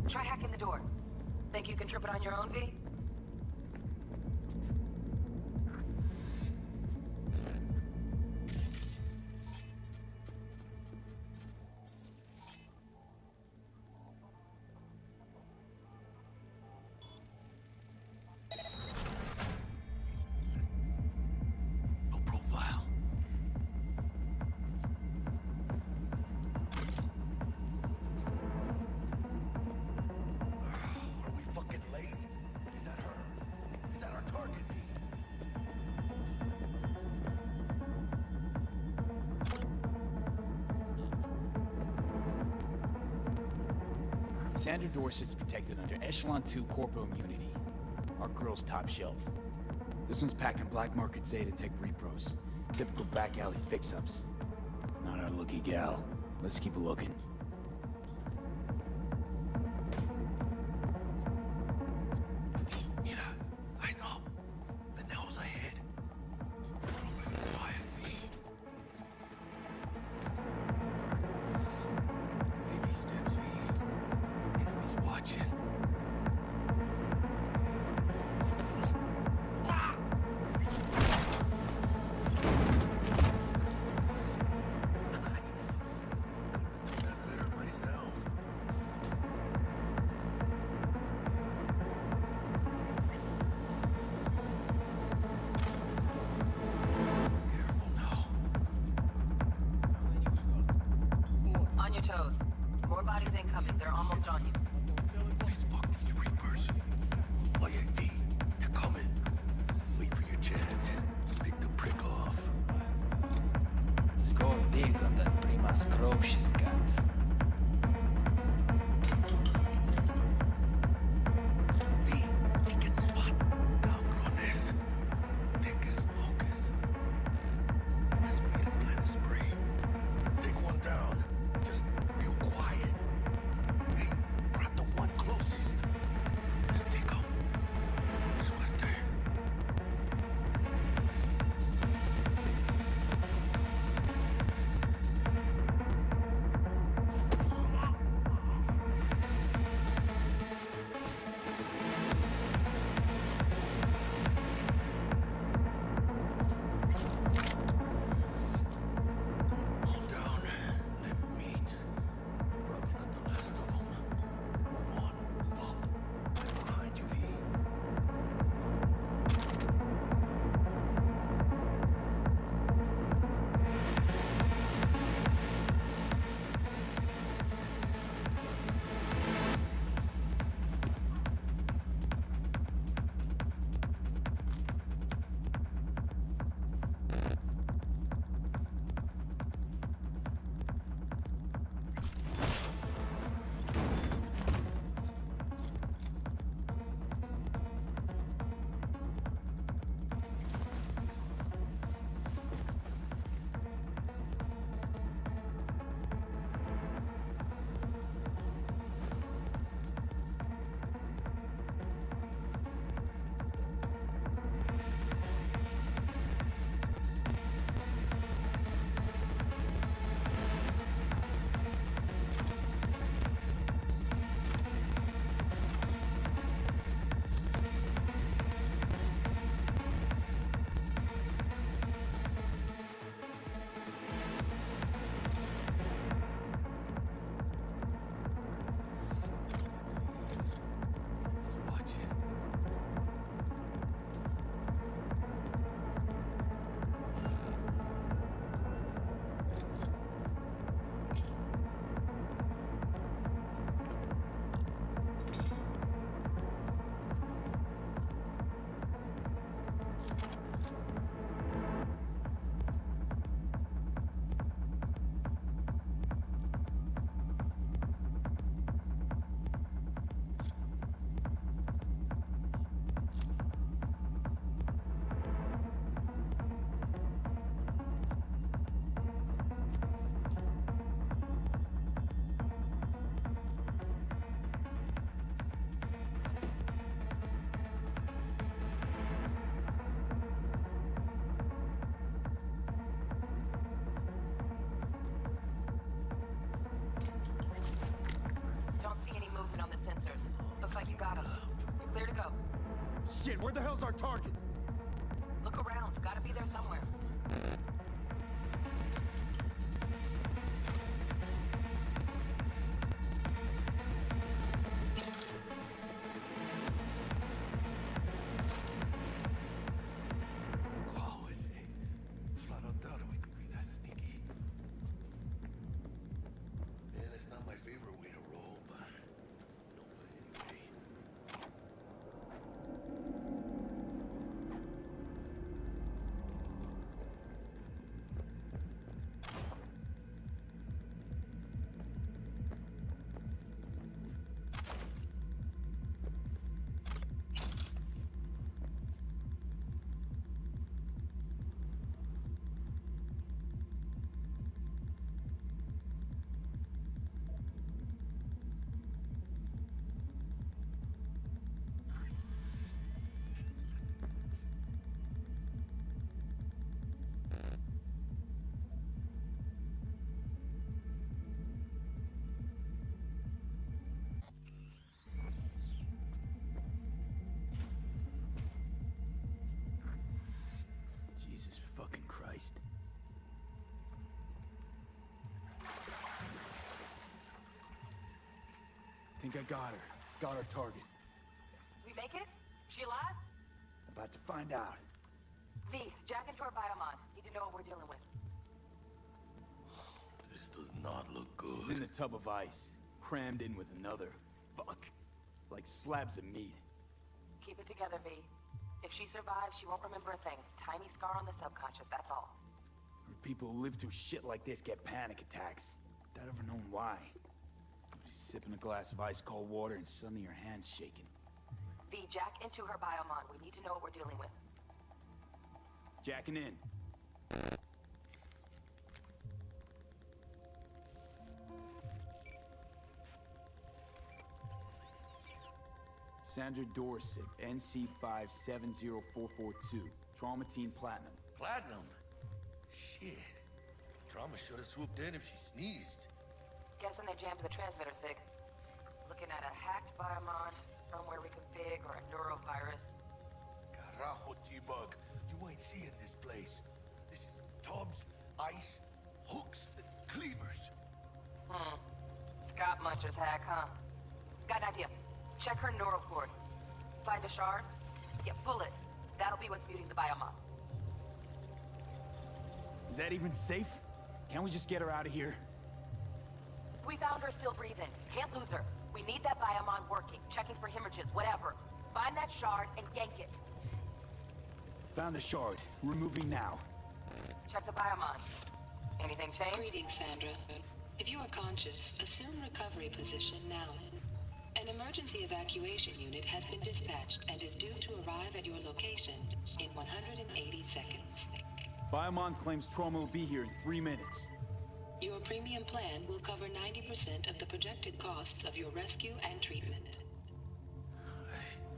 Try hacking the door. Think you can trip it on your own, V? No profile. Are we fucking late? Is Sandra Dorset's protected under Echelon 2 corporal immunity. Our girl's top shelf. This one's packing black market Zeta Tech repros. Typical back alley fix-ups. Not our lucky gal. Let's keep looking. Mira, eyes up. Pendejos ahead. Quiet, V. Baby steps, V. Enemies watching. On your toes. More bodies incoming. They're almost on you. Please fuck these Reapers. Oh yeah, V. They're coming. Wait for your chance. Pick the prick off. Score big on that Primas Crow she's got. V, he can spot. Cabrones. Thick as locusts. Let's wait and plan a spree. Take one down. Just real quiet. Hey, grab the one closest. Let's take him. Suerte. Hold down. Let me meet. Probably not the last of them. Move on. Move up. I'm behind you, V. Don't see any movement on the sensors. Looks like you got them. You're clear to go. Shit, where the hell's our target? Look around. Gotta be there somewhere. Wow, ese. Flat out doubt we could be that sneaky. Man, it's not my favorite way to roll, but anyway. Christ. Think I got her. Got our target. We make it? She alive? About to find out. V, jack into her biomon. Need to know what we're dealing with. This does not look good. She's in a tub of ice, crammed in with another. Fuck. Like slabs of meat. Keep it together, V. If she survives, she won't remember a thing. Tiny scar on the subconscious, that's all. People who live through shit like this get panic attacks. Without ever knowing why. You'll be sipping a glass of ice cold water and suddenly your hand's shaking. V, jack into her biomon. We need to know what we're dealing with. Jacking in. Sandra Dorset, NC570442. Trauma Team Platinum. Platinum? Shit. Trauma should have swooped in if she sneezed. Guessing they jammed the transmitter, Sig. Looking at a hacked biomon, firmware reconfig, or a neurovirus. Carajo, T-Bug. You ain't seeing this place. This is tubs, ice, hooks, and cleavers. Scott Muncher's hack, huh? Got an idea. Check her neural cord. Find a shard? Yeah, pull it. That'll be what's muting the biomon. Is that even safe? Can't we just get her out of here? We found her still breathing. Can't lose her. We need that biomon working, checking for hemorrhages, whatever. Find that shard and yank it. Found the shard. We're moving now. Check the biomon. Anything change? Greetings, Sandra. If you are conscious, assume recovery position now. An emergency evacuation unit has been dispatched and is due to arrive at your location in 180 seconds. Biomon claims trauma will be here in 3 minutes. Your premium plan will cover 90% of the projected costs of your rescue and treatment.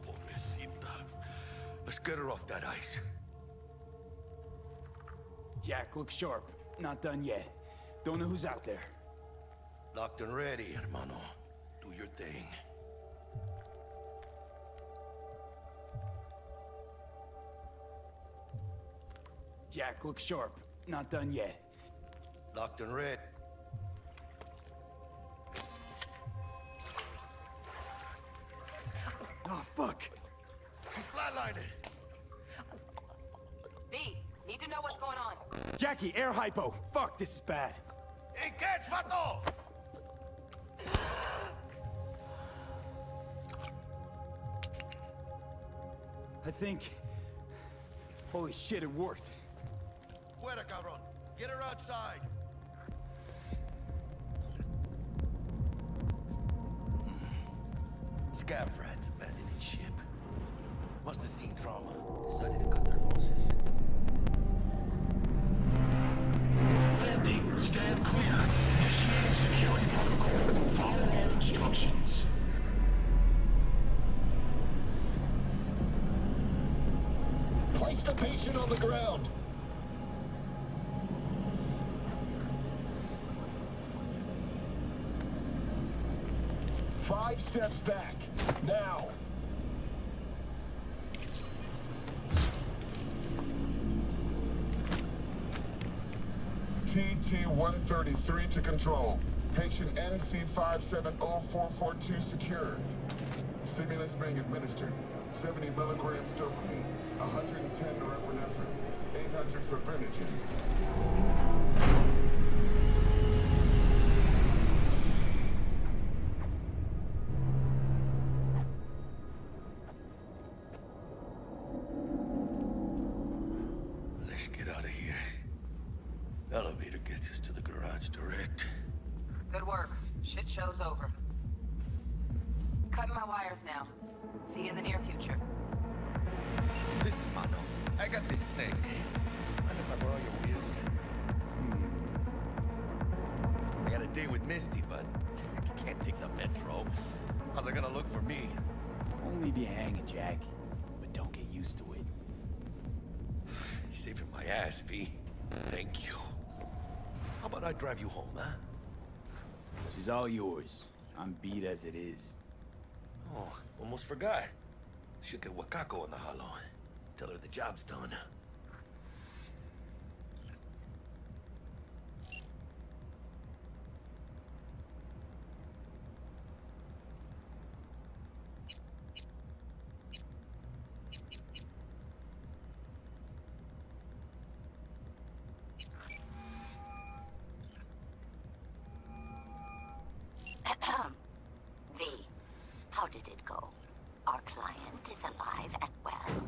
Pobrecita. Let's get her off that ice. Jack, look sharp. Not done yet. Don't know who's out there. Locked and ready, hermano. Do your thing. Jack, look sharp. Not done yet. Locked and red. Oh, fuck. She's flatlining. B, need to know what's going on. Jackie, air hypo. Fuck, this is bad. Hey, catch, vato! I think... Holy shit, it worked. Fuera, cabrón. Get her outside. Scav rats abandoning ship. Must have seen trauma. Decided to cut their losses. Landing. Stand clear. Initiating security protocol. Follow all instructions. Place the patient on the ground. Five steps back. Now. TT-133 to control. Patient NC570442 secured. Stimulants being administered. 70 milligrams dopamine, 110 norepinephrine, 800 for Benogen. Let's get out of here. Elevator gets us to the garage direct. Good work. Shit show's over. Cutting my wires now. See you in the near future. Listen, mano. I got this thing. Mind if I borrow your wheels? I got a date with Misty, but I can't take the metro. How's it gonna look for me? Won't leave you hanging, Jack. But don't get used to it. You're saving my ass, V. Thank you. How about I drive you home, huh? She's all yours. I'm beat as it is. Oh, almost forgot. Should get Wakako in the hollow. Tell her the job's done. did it go? Our client is alive and well.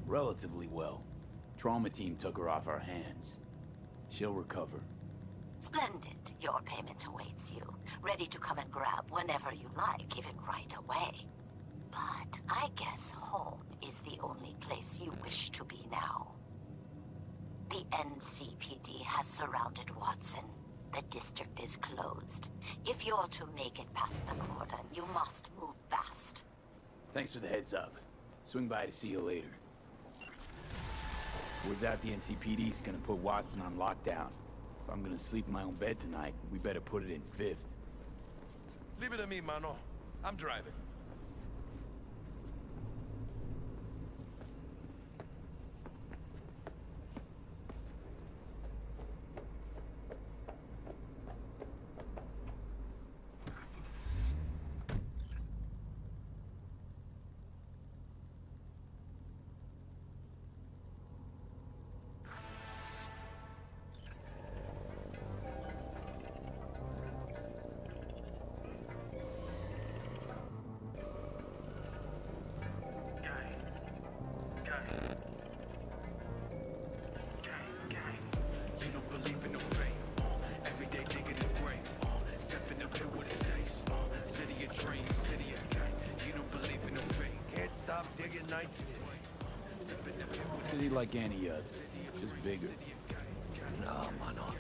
Relatively well. Trauma team took her off our hands. She'll recover. Splendid. Your payment awaits you. Ready to come and grab whenever you like, even right away. But I guess home is the only place you wish to be now. The NCPD has surrounded Watson. The district is closed. If you're to make it past the cordon, you must move fast. Thanks for the heads up. Swing by to see you later. Word's out the NCPD's gonna put Watson on lockdown. If I'm gonna sleep in my own bed tonight, we better put it in 5th. Leave it to me, mano. I'm driving. City like any other, just bigger. No, mano.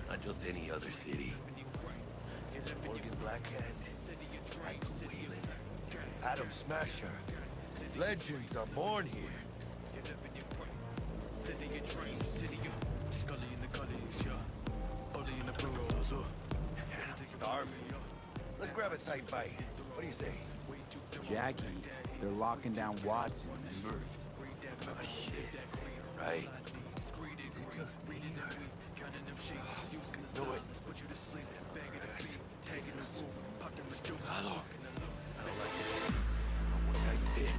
Not just any other city. Morgan Blackhand, Michael Whelan, Adam Smasher. Legends are born here. I'm starving. Let's grab a tight bite. What do you say? Jackie, they're locking down Watson, remember? Oh, shit. Right. Is it just me or... Knew it. Taking us. Hello. I don't like this. What type of bit?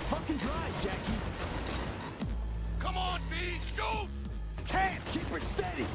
Fucking drive, Jackie! Come on, V! Shoot! Can't! Keep her steady!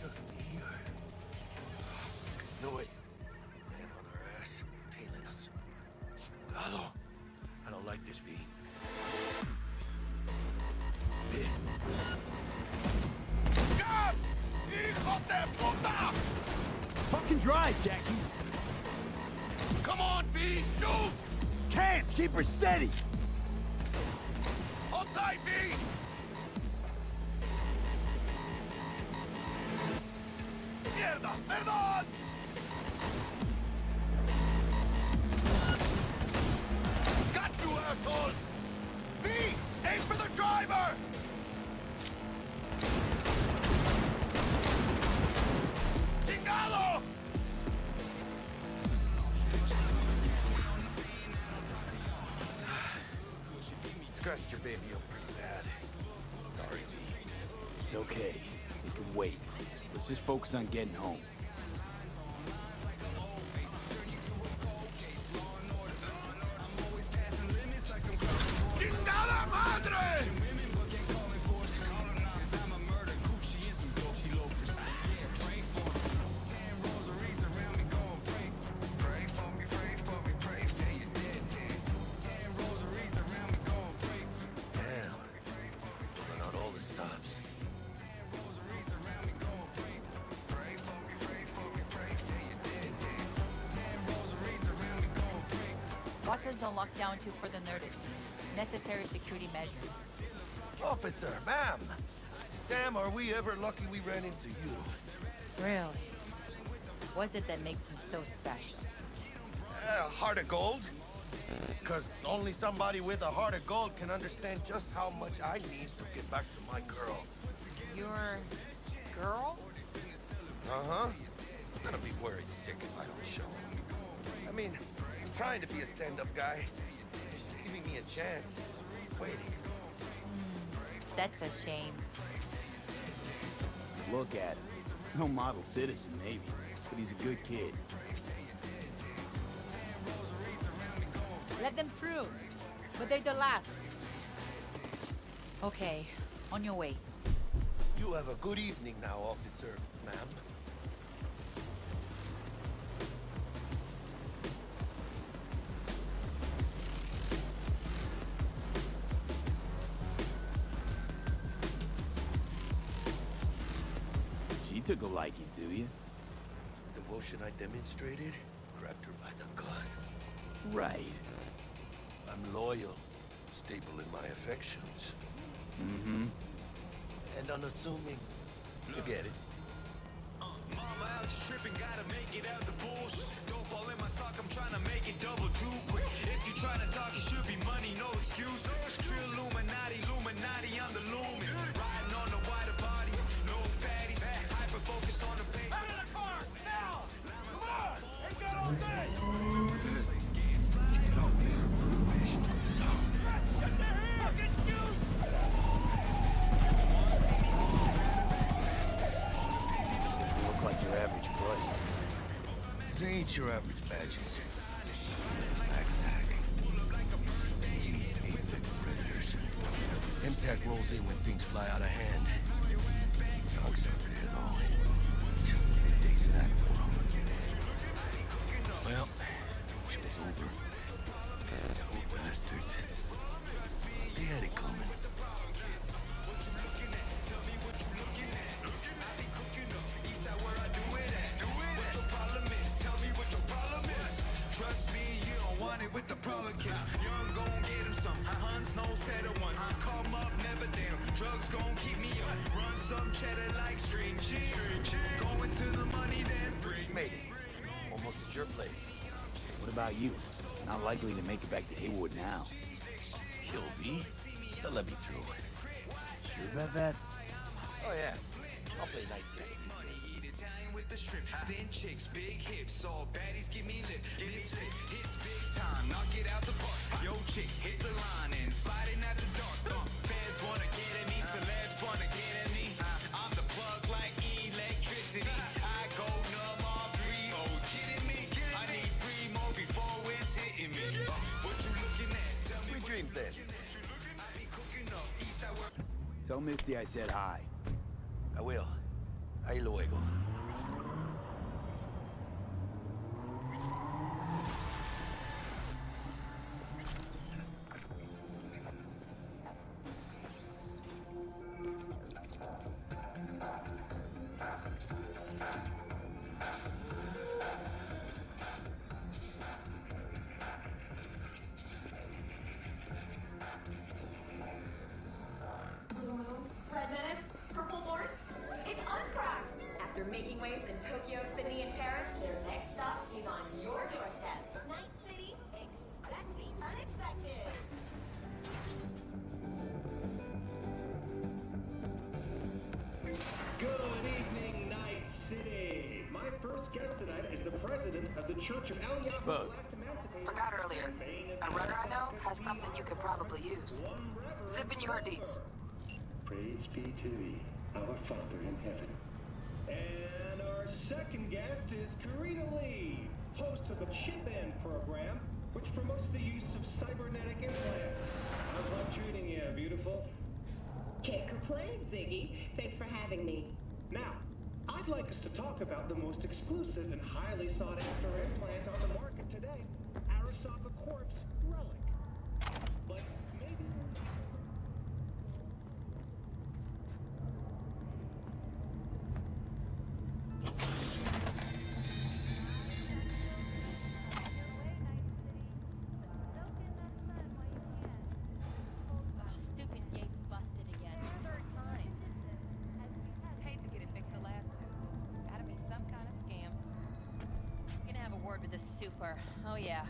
Just me or... Knew it. Man on our ass, tailing us. Chingado. I don't like this, V. V. Gas! Hijo de puta! Fucking drive, Jackie! Come on, V! Shoot! Can't! Keep her steady! Hold tight, V! ¡Mierda! ¡Perdón! Got you, assholes! V! Aim for the driver! ¡Chingado! Scratched your baby up pretty bad. Sorry, V. It's okay. We can wait. Let's just focus on getting home. ¡Chingada madre! Damn. Pulling out all the stops. access on lockdown to further notice. Necessary security measures. Officer, ma'am. Damn, are we ever lucky we ran into you. Really? What's it that makes him so special? Heart of gold. Because only somebody with a heart of gold can understand just how much I need to get back to my girl. Your girl? Uh-huh. I'm gonna be worried sick if I don't show. I mean, I'm trying to be a stand-up guy. She's giving me a chance. Waiting. That's a shame. Look at him. No model citizen, maybe, but he's a good kid. Let them through, but they're the last. Okay, on your way. You have a good evening now, officer, ma'am. She took a liking to you. The devotion I demonstrated grabbed her by the gut. Right. I'm loyal, stable in my affections. Mm-hmm. And unassuming. You get it. Mama out tripping, gotta make it out the bullshit. Dope all in my sock, I'm trying to make it double too quick. If you trying to talk, it should be money, no excuses. True Illuminati, I'm the lumens. Riding on the wider body, no fatties. Hyper focus on the paper. Out of the car, now! Come on! Ain't got all day! Get their fucking shoes! Look like your average price. These ain't your average badges. Max tack. CPD's apex predators. MTAC rolls in when things fly out of hand. Dogs are there though. Just a midday snack for them. Well, show's over. Poor bastards. They had it coming. Trust me, you don't want it with the problem kids. Young gon' get him some. Huns no set at once. Call 'em up, never down. Drugs gon' keep me up. Run some cheddar like string cheese. Going to the money, then bring Made it. Almost at your place. What about you? Not likely to make it back to Haywood now. Kill V? They'll let me through. Sure about that? Oh yeah. I'll play nice game. With the strip, thin chicks, big hips, all baddies give me lip. This fit hits big time, knock it out the park. Yo, chick hits a line and sliding after dark. Feds wanna get at me, celebs wanna get at me. I'm the plug like electricity. I go numb off 3 O's. Kidding me? I need 3 more before it's hitting me. What you looking at? Tell me Sweet dreams then. I be cooking up east side work. Tell Misty I said hi. I will. Ahí luego. Red Menace, Purple Force, it's us, cracks! After making waves in Tokyo, Sydney, and Paris, their next stop is on your doorstep. Night City, expect the unexpected. Good evening, Night City. My first guest tonight is the president of the Church of Eliyahu, the Bug. last emancipated. Forgot earlier. A runner I know has something you could probably use. Zip in your deeds. Praise be to thee, our Father in heaven. And our second guest is Karina Lee, host of the Chip In program, which promotes the use of cybernetic implants. How's life treating you, beautiful? Can't complain, Ziggy. Thanks for having me. Now, I'd like us to talk about the most exclusive and highly sought-after implant on the market today, Arasaka Corp's Relic. But maybe... super. Oh yeah.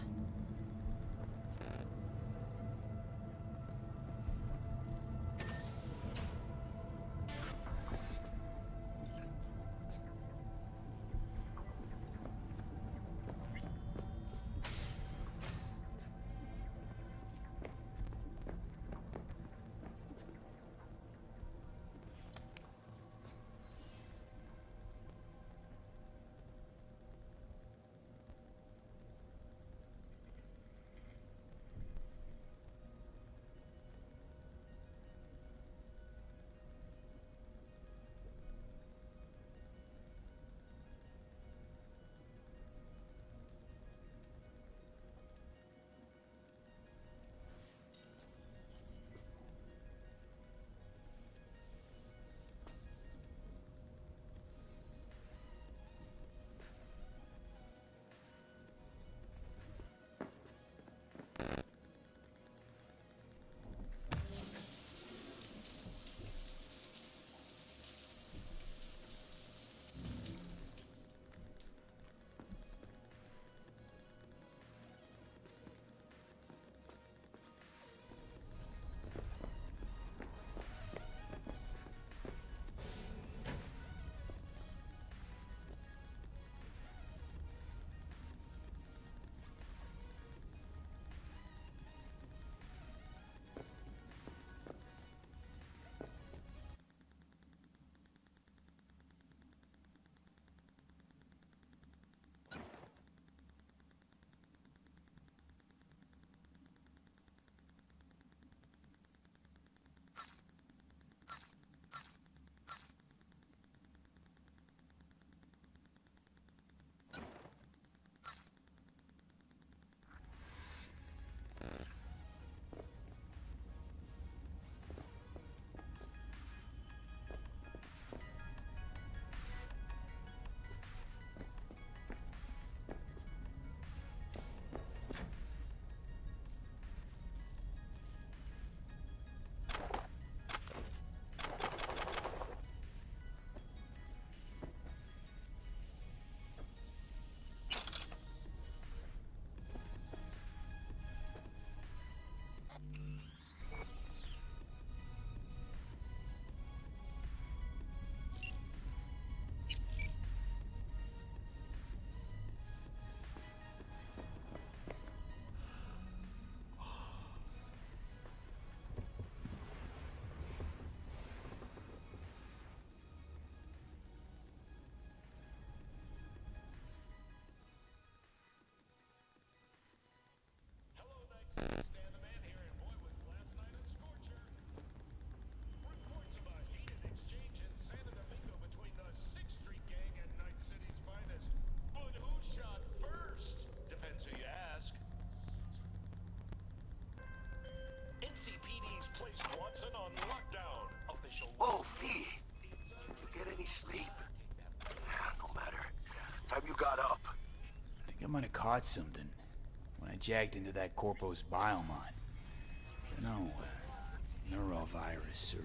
Stan the Man here, and boy, was last night a scorcher. Reports of a heated exchange in Santa Domingo between the 6th Street Gang and Night City's finest. But who shot first? Depends who you ask. NCPD's placed Watson on lockdown. Official. Whoa, V! Did you get any sleep? No matter. Time you got up. I think I might have caught something when I jacked into that Corpo's biomon. No, neurovirus, or...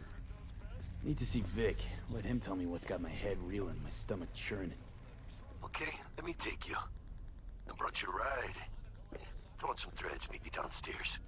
Need to see Vic. Let him tell me what's got my head reeling, my stomach churning. Okay, let me take you. I brought you a ride. Throw in some threads, meet me downstairs.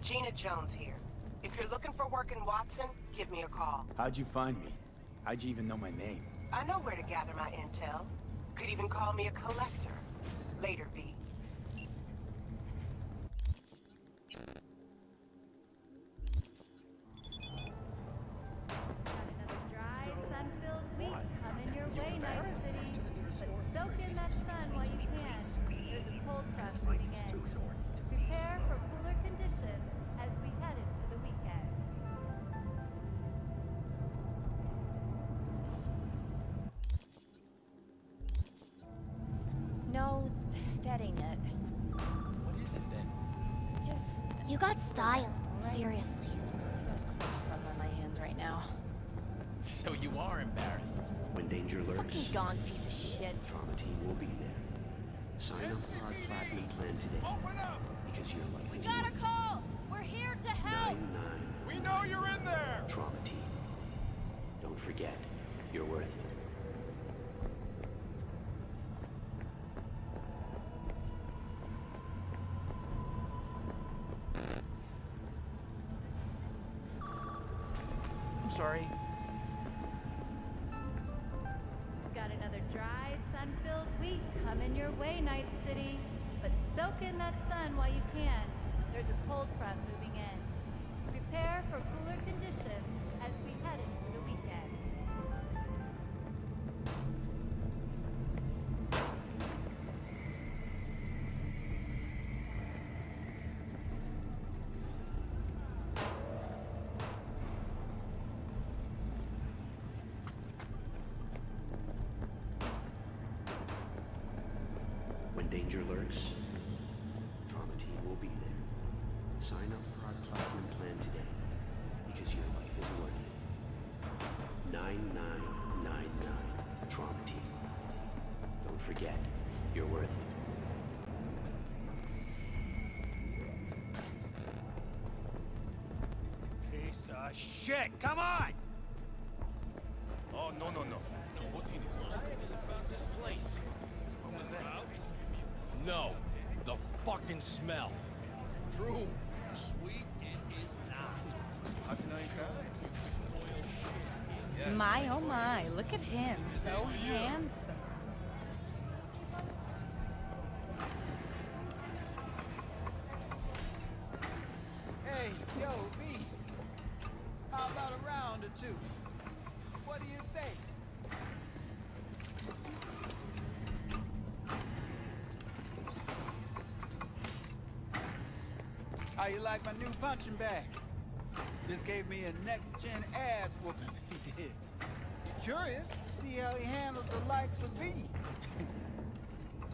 Regina Jones here. If you're looking for work in Watson, give me a call. How'd you find me? How'd you even know my name? I know where to gather my intel. Could even call me a collector. Later, V. No, that ain't it. What is it then? Just... You got style. Seriously. I'm on my hands right now. So you are embarrassed. When danger lurks, Fucking gone, piece of shit. Trauma Team will be there. Sign up for our platinum plan today. Because your life We is got a worth call! We're here to help! 99. We know you're in there! Trauma Team. Don't forget, you're worth it. I'm sorry. Got another dry, sun-filled week coming your way, Night City. But soak in that sun while you can. There's a cold front moving in. Prepare for cooler conditions as we head into the weekend. When danger lurks, Trauma Team will be there. Sign up for our platinum plan today, because your life is worth it. 9999 Trauma Team. Don't forget, you're worth it. Piece of shit! Come on! Oh, no. No, what team is lost? About this place. What was that? No, the fucking smell. True. Sweet it is not. My oh my, look at him, so handsome. Hey, yo, V. How about a round or two? What do you say? How you like my new punching bag? Just gave me a next-gen ass whooping, he did. Curious to see how he handles the likes of V.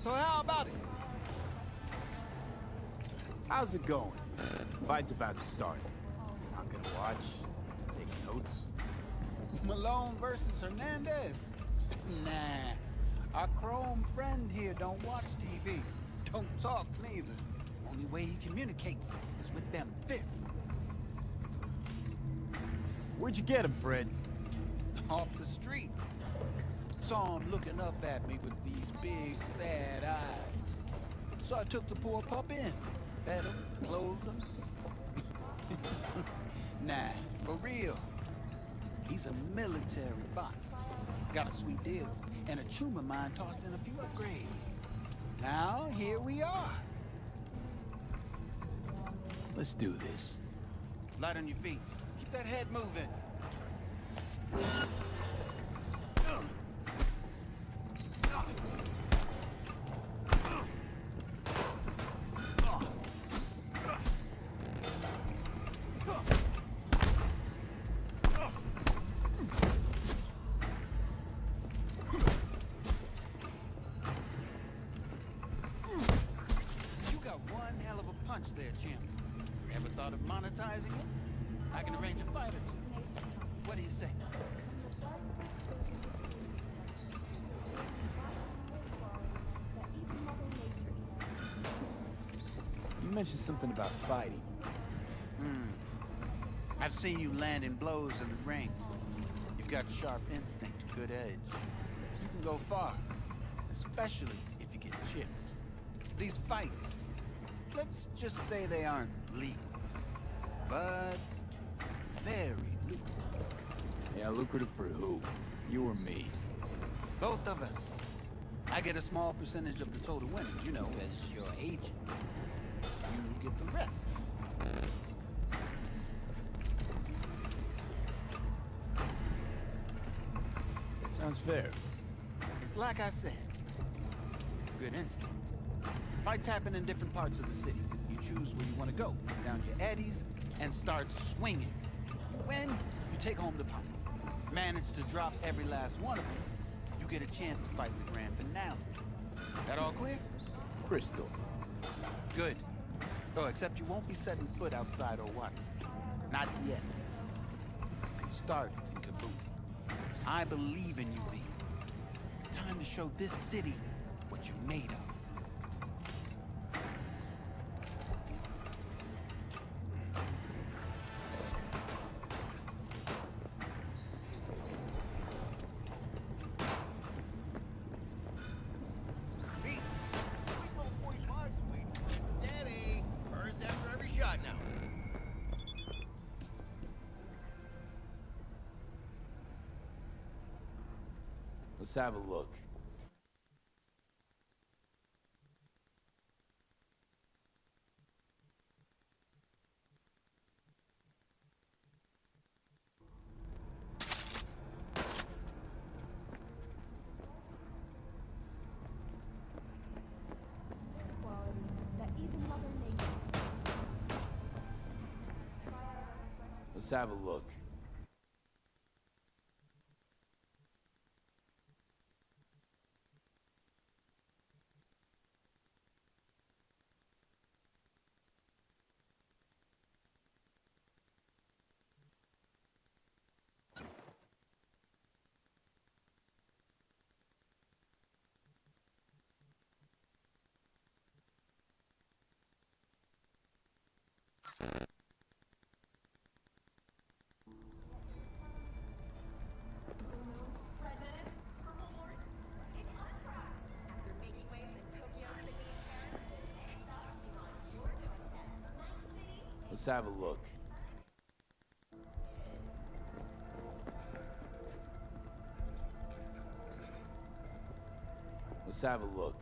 So how about it? How's it going? Fight's about to start. Not gonna watch, take notes. Malone versus Hernandez? Nah. Our chrome friend here don't watch TV. Don't talk neither. Only way he communicates is with them fists. Where'd you get him, Fred? Off the street. Saw him looking up at me with these big, sad eyes. So I took the poor pup in. Fed him, clothed him. Nah, for real. He's a military bot. Got a sweet deal, and a tumor mine tossed in a few upgrades. Now, here we are. Let's do this. Light on your feet. Keep that head moving. You got one hell of a punch there, champ. Ever thought of monetizing it? I can arrange a fight or two. What do you say? You mentioned something about fighting. I've seen you landing blows in the ring. You've got sharp instinct, good edge. You can go far, especially if you get chipped. These fights, let's just say they aren't legal. but very lucrative. Yeah, lucrative for who? You or me? Both of us. I get a small percentage of the total winnings, you know, as your agent. You get the rest. Sounds fair. It's like I said. Good instinct. Fights happen in different parts of the city. You choose where you want to go, down your eddies, and start swinging. You win, you take home the pot. Manage to drop every last one of them, you get a chance to fight the grand finale. That all clear? Crystal. Good. Oh, except you won't be setting foot outside or what? Not yet. You can start in Kabuki. I believe in you, V. Time to show this city what you're made of. Let's have a look. Let's have a look. Let's have a look. Let's have a look.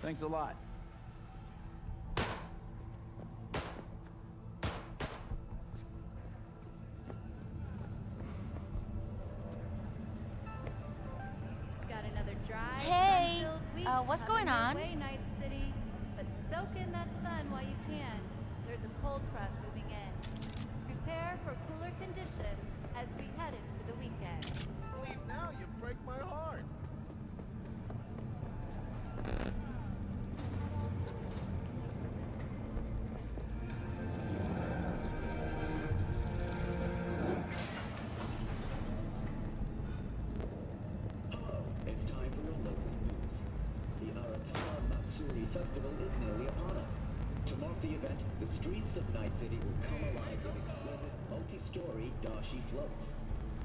Thanks a lot. Got another dry, Hey, sun-filled week what's coming going your on? way, Night City. But soak in that sun while you can. There's a cold front moving in. Prepare for cooler conditions as we head into the weekend. Leave now, you break my heart. It's time for your local news. The Aratama Matsuri Festival is nearly upon us. To mark the event, the streets of Night City will come alive with exquisite multi-story dashi floats.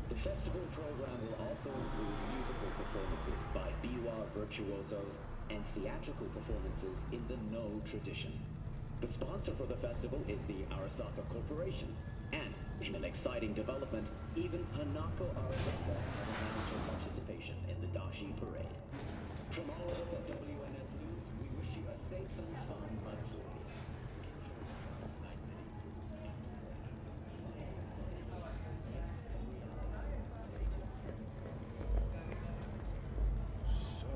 The festival program will also include musical performances by biwa virtuosos and theatrical performances in the No tradition. The sponsor for the festival is the Arasaka Corporation, and in an exciting development, even Hanako Arasaka has announced her participation in the Dashi Parade. From all of us at WNS News, we wish safe and fun Matsuri. So,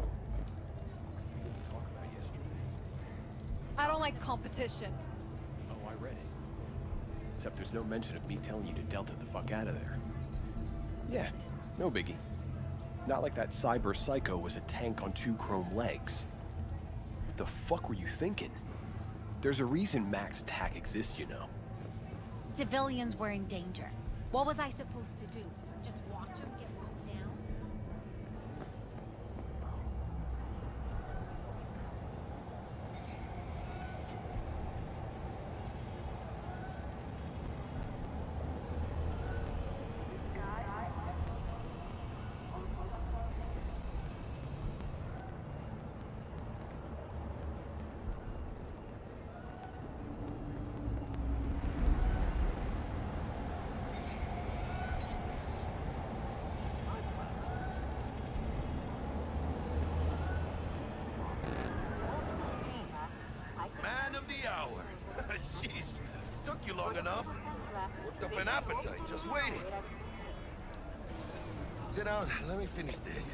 what did we talk about yesterday? I don't like competition. Oh, I read it. Except there's no mention of me telling you to Delta the fuck out of there. Yeah, no biggie. Not like that cyber psycho was a tank on 2 chrome legs. What the fuck were you thinking? There's a reason Max TAC exists, you know. Civilians were in danger. What was I supposed to do? Just watch them get mowed down? Man of the hour. Jeez, took you long enough. Worked up an appetite, just waiting. Sit down, let me finish this.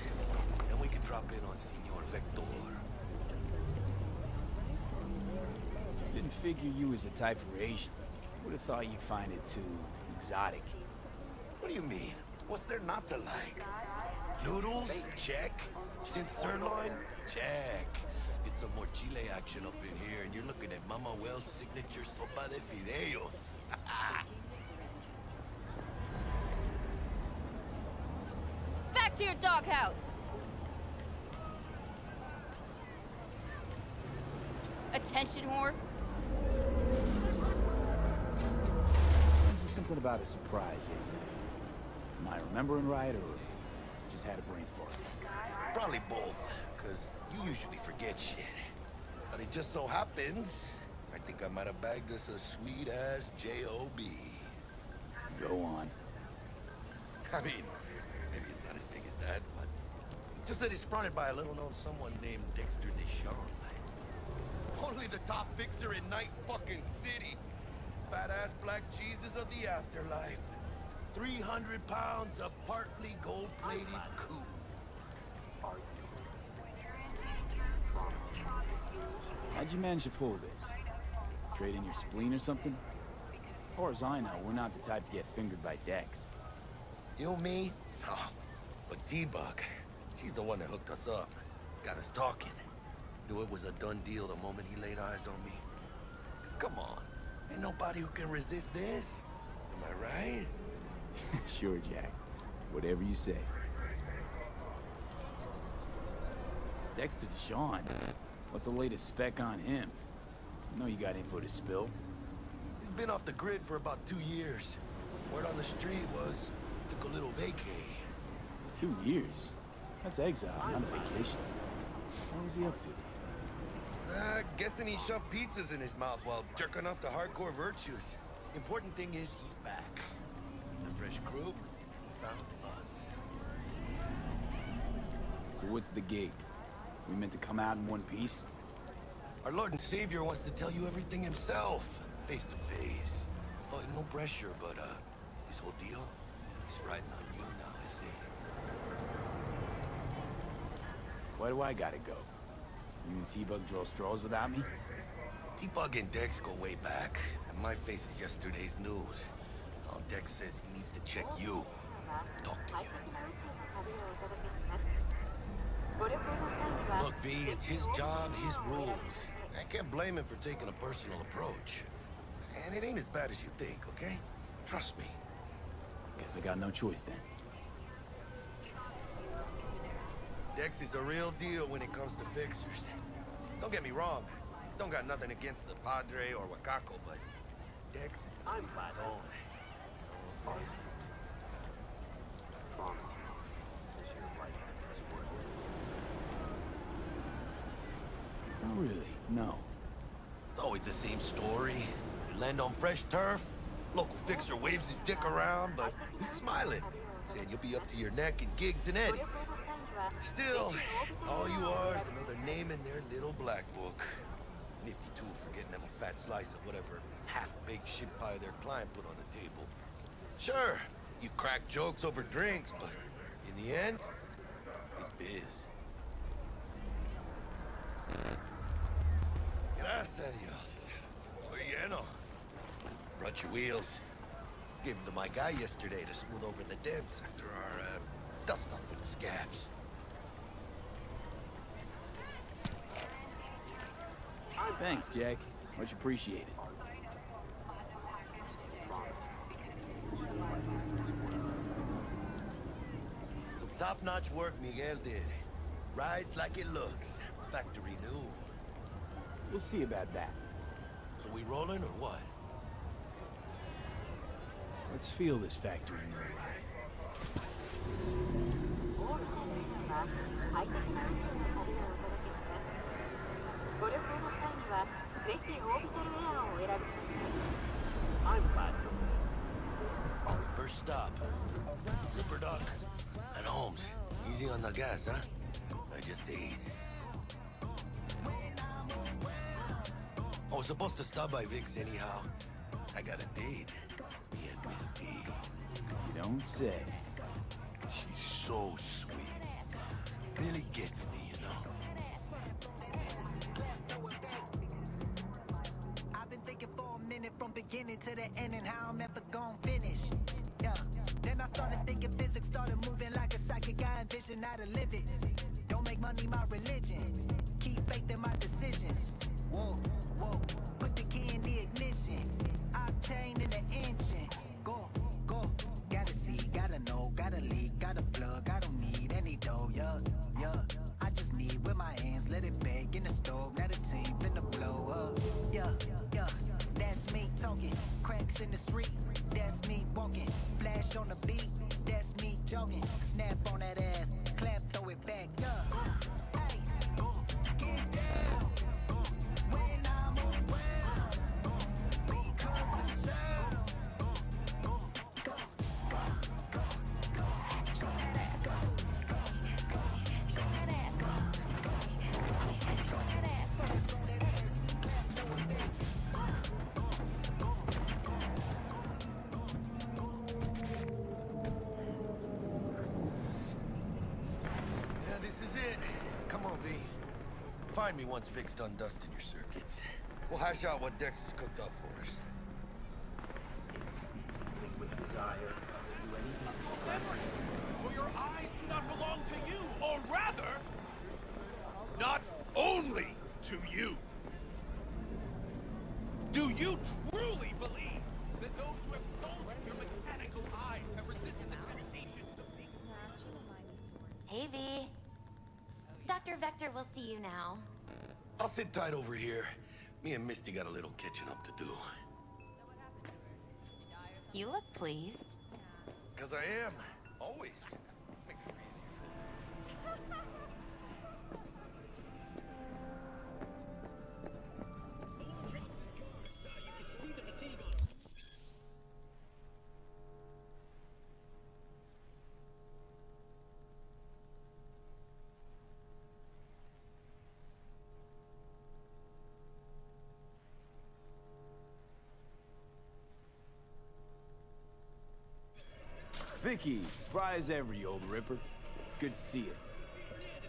Then we can drop in on Senor Vector. Didn't figure you was the type for Asian. Would have thought you'd find it too exotic. What do you mean? What's there not to like? Noodles? Check. Synth sirloin? Check. Get some more chile action up in here, and you're looking at Mama Wells' signature sopa de fideos. Back to your doghouse! Attention whore. There's something about a surprise, yes. Am I remembering right, or just had a brain fart? Probably both, because you usually forget shit. But it just so happens, I think I might have bagged us a sweet-ass J.O.B. Go on. I mean, maybe it's not as big as that, but just that it's fronted by a little-known someone named Dexter Deshawn. Only the top fixer in Night fucking City. Fat-ass black Jesus of the afterlife. 300 pounds of partly gold-plated coup. How'd you manage to pull this? Trade in your spleen or something? As far as I know, we're not the type to get fingered by Dex. You, me? Oh, but T-Bug, she's the one that hooked us up. Got us talking. Knew it was a done deal the moment he laid eyes on me. 'Cause come on, ain't nobody who can resist this. Am I right? Sure, Jack. Whatever you say. Dexter Deshawn? What's the latest spec on him? I know you got info to spill. He's been off the grid for about 2 years. Word on the street was, took a little vacay. 2 years? That's exile, not a vacation. What was he up to? Guessing he shoved pizzas in his mouth while jerking off to hardcore virtues. Important thing is he's back. He's a fresh crew, and he found us. So what's the gig? We meant to come out in one piece? Our Lord and Savior wants to tell you everything himself, face to face. Oh, no pressure, but this whole deal is riding on you now, I see. Why do I gotta go? You and T-Bug draw straws without me? T-Bug and Dex go way back, and my face is yesterday's news. Now Dex says he needs to check you. Talk to you. Look, V, it's his job, his rules. I can't blame him for taking a personal approach. And it ain't as bad as you think, okay? Trust me. Guess I got no choice then. Dex is a real deal when it comes to fixers. Don't get me wrong. Don't got nothing against the Padre or Wakako, but Dex is on his own. Not really, no. It's always the same story. You land on fresh turf, local fixer waves his dick around, but he's smiling, saying you'll be up to your neck in gigs and eddies. Still, all you are is another name in their little black book. Nifty tool for getting them a fat slice of whatever half-baked shit pie their client put on the table. Sure, you crack jokes over drinks, but in the end, it's biz. Gracias a Dios. Estoy lleno. Brought your wheels. Gave them to my guy yesterday to smooth over the dents after our, dust-up with the scabs. Thanks, Jack. Much appreciated. Some top-notch work Miguel did. Rides like it looks. Factory new. We'll see about that. So we rolling or what? Let's feel this factory new ride. I'm glad. First stop. Ripper Doc. And Holmes. Easy on the gas, huh? I just ate. I was supposed to stop by Vic's anyhow. I got a date. Me and Misty. You don't say. She's so sweet. Really gets me, you know? I've been thinking for a minute from beginning to the end and how I'm ever gonna finish. Yeah. Then I started thinking physics, started moving like a psychic. I envision how to live it. Don't make money my religion. Keep faith in my decisions. Whoa, whoa. Put the key in the ignition. Octane in the engine. Go, go. Gotta see, gotta know, gotta leak, gotta plug. I don't need any dough, yeah, yeah. I just need with my hands, let it bake in the stove. Now the team finna blow up, yeah, yeah. That's me talking, cracks in the street. That's me walking, flash on the beat. That's me jogging, snap on that ass, clap, throw it back, yeah. Hey, get down when I'm around because of the sound. Yeah, this is it. Come on, V. Find me once Vic's done dusting your circuits. We'll hash out what Dex has cooked up for us. With desire to do anything to scratch For your eyes do not belong to you, or rather, not only to you. Do you truly believe that those who have sold you your mechanical eyes have resisted the temptation of making Hey, V. Dr. Vector will see you now. I'll sit tight over here. Me and Misty got a little catching up to do. You look pleased. 'Cause I am. Always. Vicky, surprise every old ripper. It's good to see you.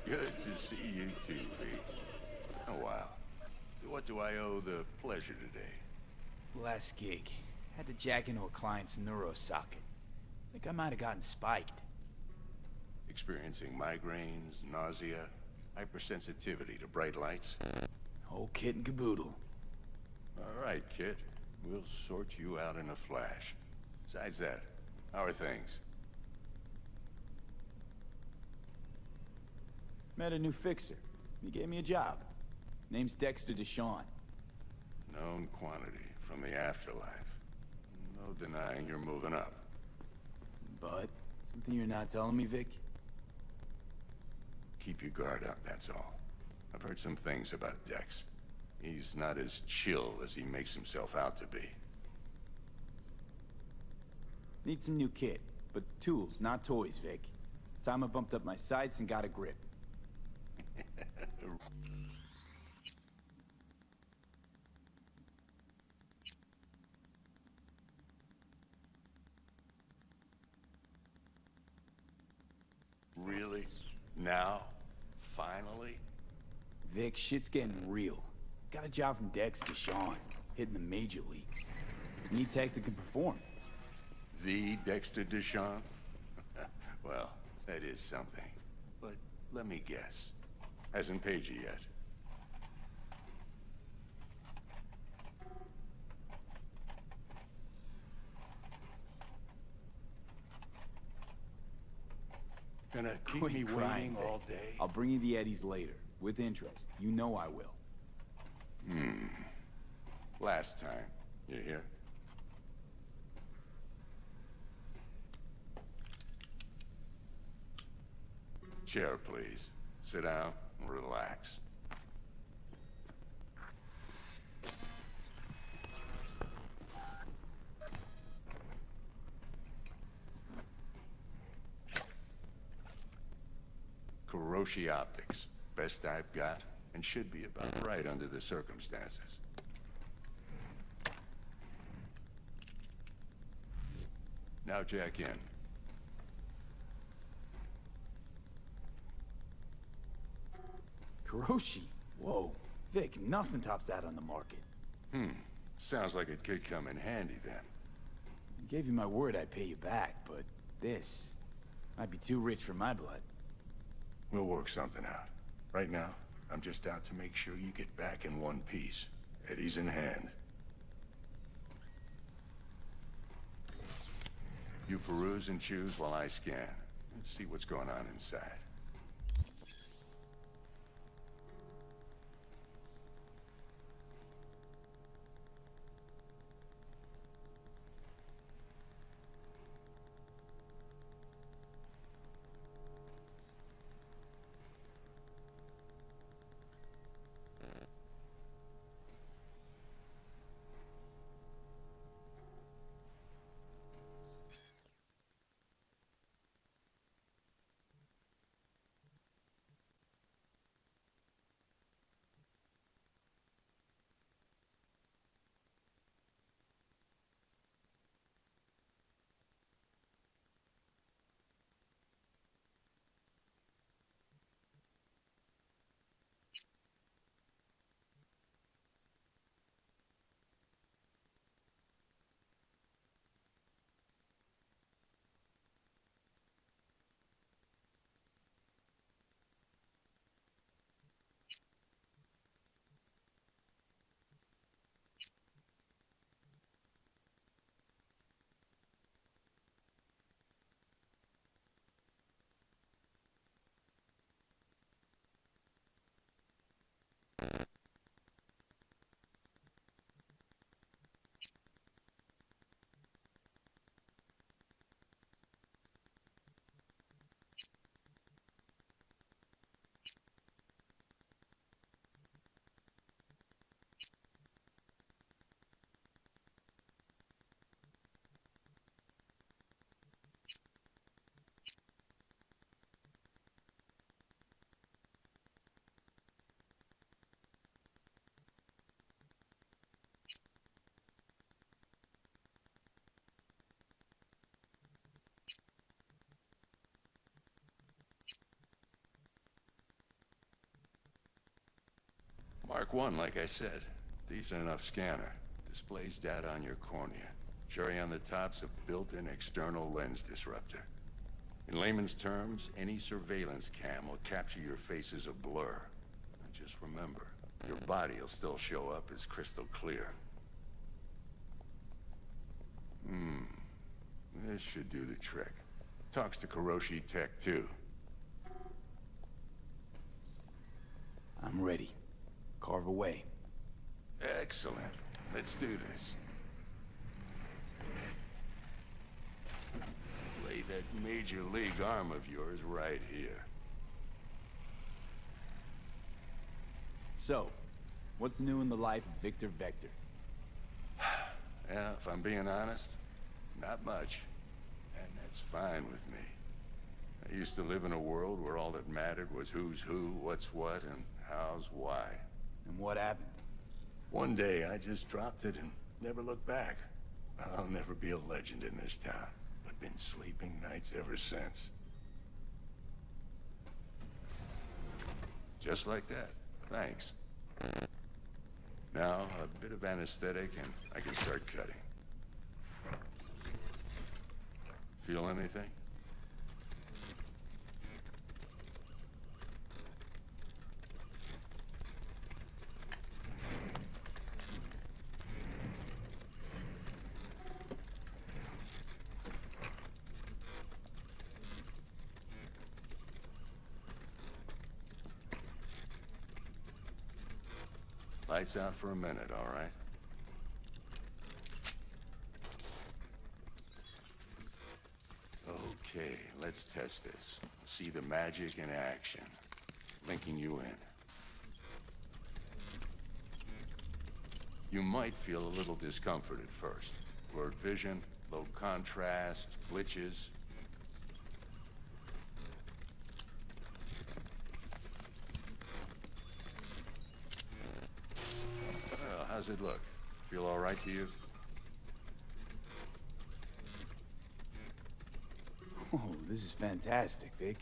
Good to see you too, V. It's been a while. What do I owe the pleasure today? Last gig. Had to jack into a client's neuro socket. Think I might have gotten spiked. Experiencing migraines, nausea, hypersensitivity to bright lights? Whole kit and caboodle. All right, kid. We'll sort you out in a flash. Besides that, how are things? Met a new fixer. He gave me a job. Name's Dexter Deshawn. Known quantity from the afterlife. No denying you're moving up. But, something you're not telling me, Vic? Keep your guard up, that's all. I've heard some things about Dex. He's not as chill as he makes himself out to be. Need some new kit, but tools, not toys, Vic. Time I bumped up my sights and got a grip. Now? Finally? Vic, shit's getting real. Got a job from Dex to Sean, hitting the major leagues. Need tech that can perform. The Dexter Deshawn? Well, that is something. But let me guess. Hasn't paid you yet. Gonna keep Quit me crying, waiting Vic. all day? I'll bring you the Eddies later, with interest. You know I will. Last time. You hear? Chair, please. Sit down and relax. Kuroshi Optics. Best I've got, and should be about right under the circumstances. Now jack in. Kuroshi? Whoa. Vic, nothing tops that on the market. Sounds like it could come in handy then. I gave you my word I'd pay you back, but this might be too rich for my blood. We'll work something out. Right now, I'm just out to make sure you get back in one piece. Eddie's in hand. You peruse and choose while I scan. See what's going on inside. Mark 1, like I said. Decent enough scanner. Displays data on your cornea. Cherry on the top's a built-in external lens disruptor. In layman's terms, any surveillance cam will capture your face as a blur. And just remember, your body will still show up as crystal clear. This should do the trick. Talks to Kuroshi Tech, too. I'm ready. Carve away. Excellent. Let's do this. Lay that major league arm of yours right here. So, what's new in the life of Victor Vector? Yeah, if I'm being honest, not much. And that's fine with me. I used to live in a world where all that mattered was who's who, what's what, and how's why. And what happened? One day, I just dropped it and never looked back. I'll never be a legend in this town, but been sleeping nights ever since. Just like that. Thanks. Now, a bit of anesthetic and I can start cutting. Feel anything? Lights out for a minute, all right? Okay, let's test this. See the magic in action. Linking you in. You might feel a little discomfort at first. Blurred vision, low contrast, glitches. Well, how's it look? Feel all right to you? Oh, this is fantastic, Vic.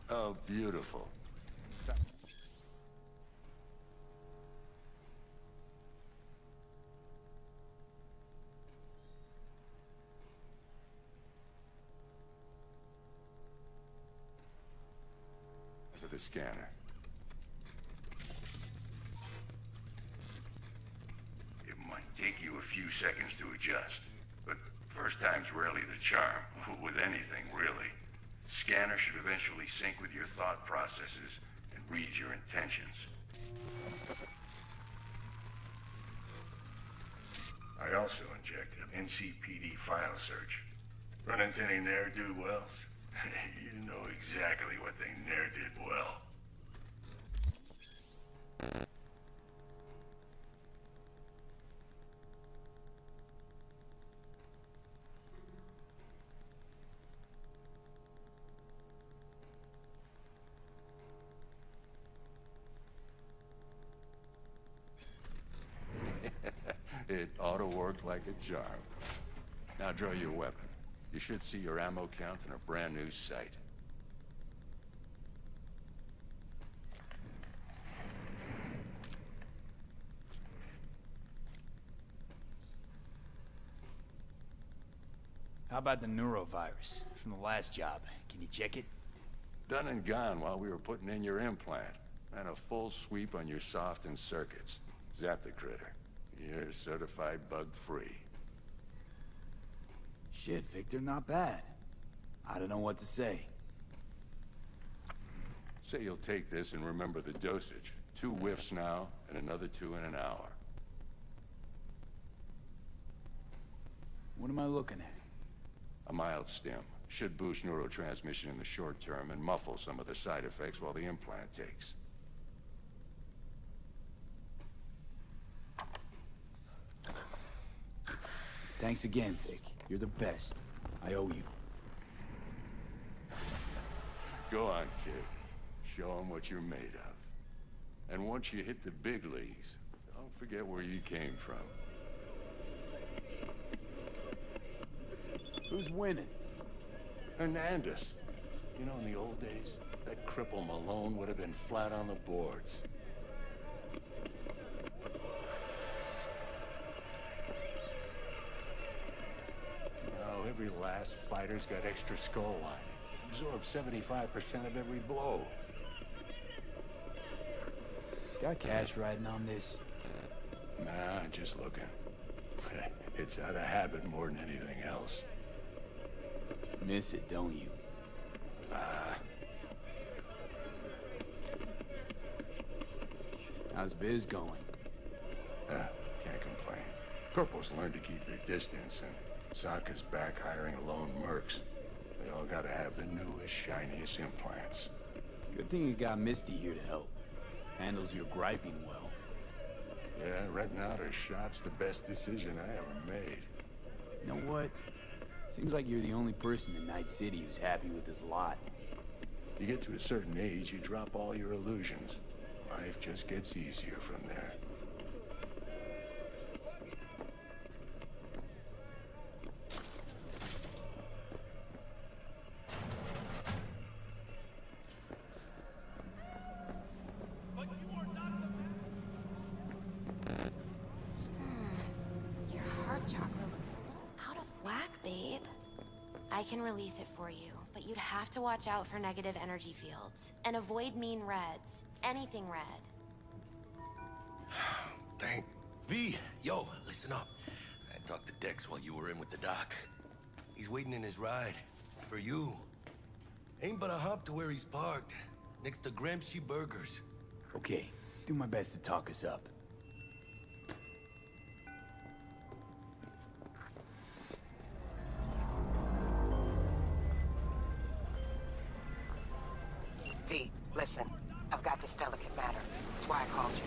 Oh, beautiful. For the scanner. It might take you a few seconds to adjust, but first time's rarely the charm, with anything, really. Scanner should eventually sync with your thought processes and read your intentions. I also injected an NCPD file search. Run into any ne'er-do-wells? You know exactly what they ne'er did well. It ought to work like a charm. Now draw your weapon. You should see your ammo count in a brand new sight. How about the neurovirus from the last job? Can you check it? Done and gone while we were putting in your implant. And a full sweep on your soft and circuits. Zap the critter. You're certified bug-free. Shit, Victor, not bad. I don't know what to say. Say you'll take this and remember the dosage. 2 whiffs now, and another 2 in an hour. What am I looking at? A mild stim. Should boost neurotransmission in the short term and muffle some of the side effects while the implant takes. Thanks again, Vic. You're the best. I owe you. Go on, kid. Show them what you're made of. And once you hit the big leagues, don't forget where you came from. Who's winning? Hernandez. You know, in the old days, that cripple Malone would have been flat on the boards. Now, every last fighter's got extra skull lining. Absorbs 75% of every blow. Got cash riding on this? Nah, just looking. It's out of habit more than anything else. Miss it, don't you? How's biz going? Can't complain. Corporals learned to keep their distance, and Sokka's back hiring lone mercs. They all gotta have the newest, shiniest implants. Good thing you got Misty here to help. Handles your griping well. Yeah, renting out her shop's the best decision I ever made. You know what? Seems like you're the only person in Night City who's happy with this lot. You get to a certain age, you drop all your illusions. Life just gets easier from there. I can release it for you, but you'd have to watch out for negative energy fields. And avoid mean reds. Anything red. Thank V. Yo, listen up. I talked to Dex while you were in with the doc. He's waiting in his ride. For you. Ain't but a hop to where he's parked. Next to Gramsci Burgers. Okay, do my best to talk us up. V, listen. I've got this delicate matter. That's why I called you.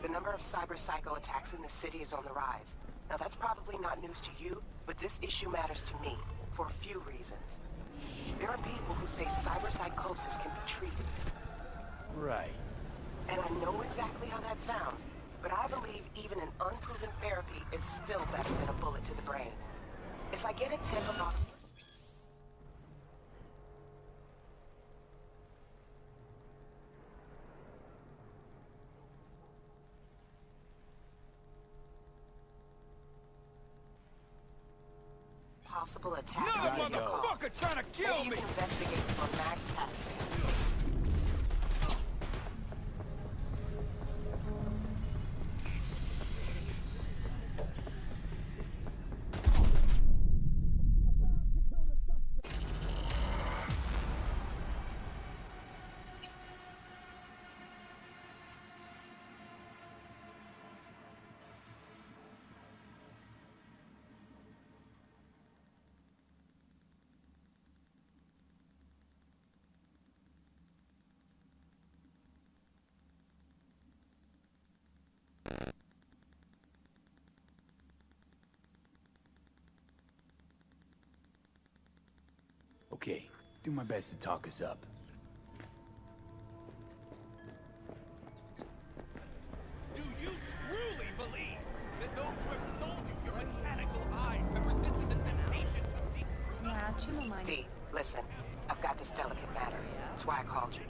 The number of cyber-psycho attacks in the city is on the rise. Now that's probably not news to you, but this issue matters to me, for a few reasons. There are people who say cyberpsychosis can be treated. Right. And I know exactly how that sounds, but I believe even an unproven therapy is still better than a bullet to the brain. If I get a tip about... possible attack... Another motherfucker trying to kill me! Maybe you can investigate for Max tactics. Okay, do my best to talk us up. Do you truly believe that those who have sold you your mechanical eyes have resisted the temptation to peek through them? V, listen. I've got this delicate matter. That's why I called you.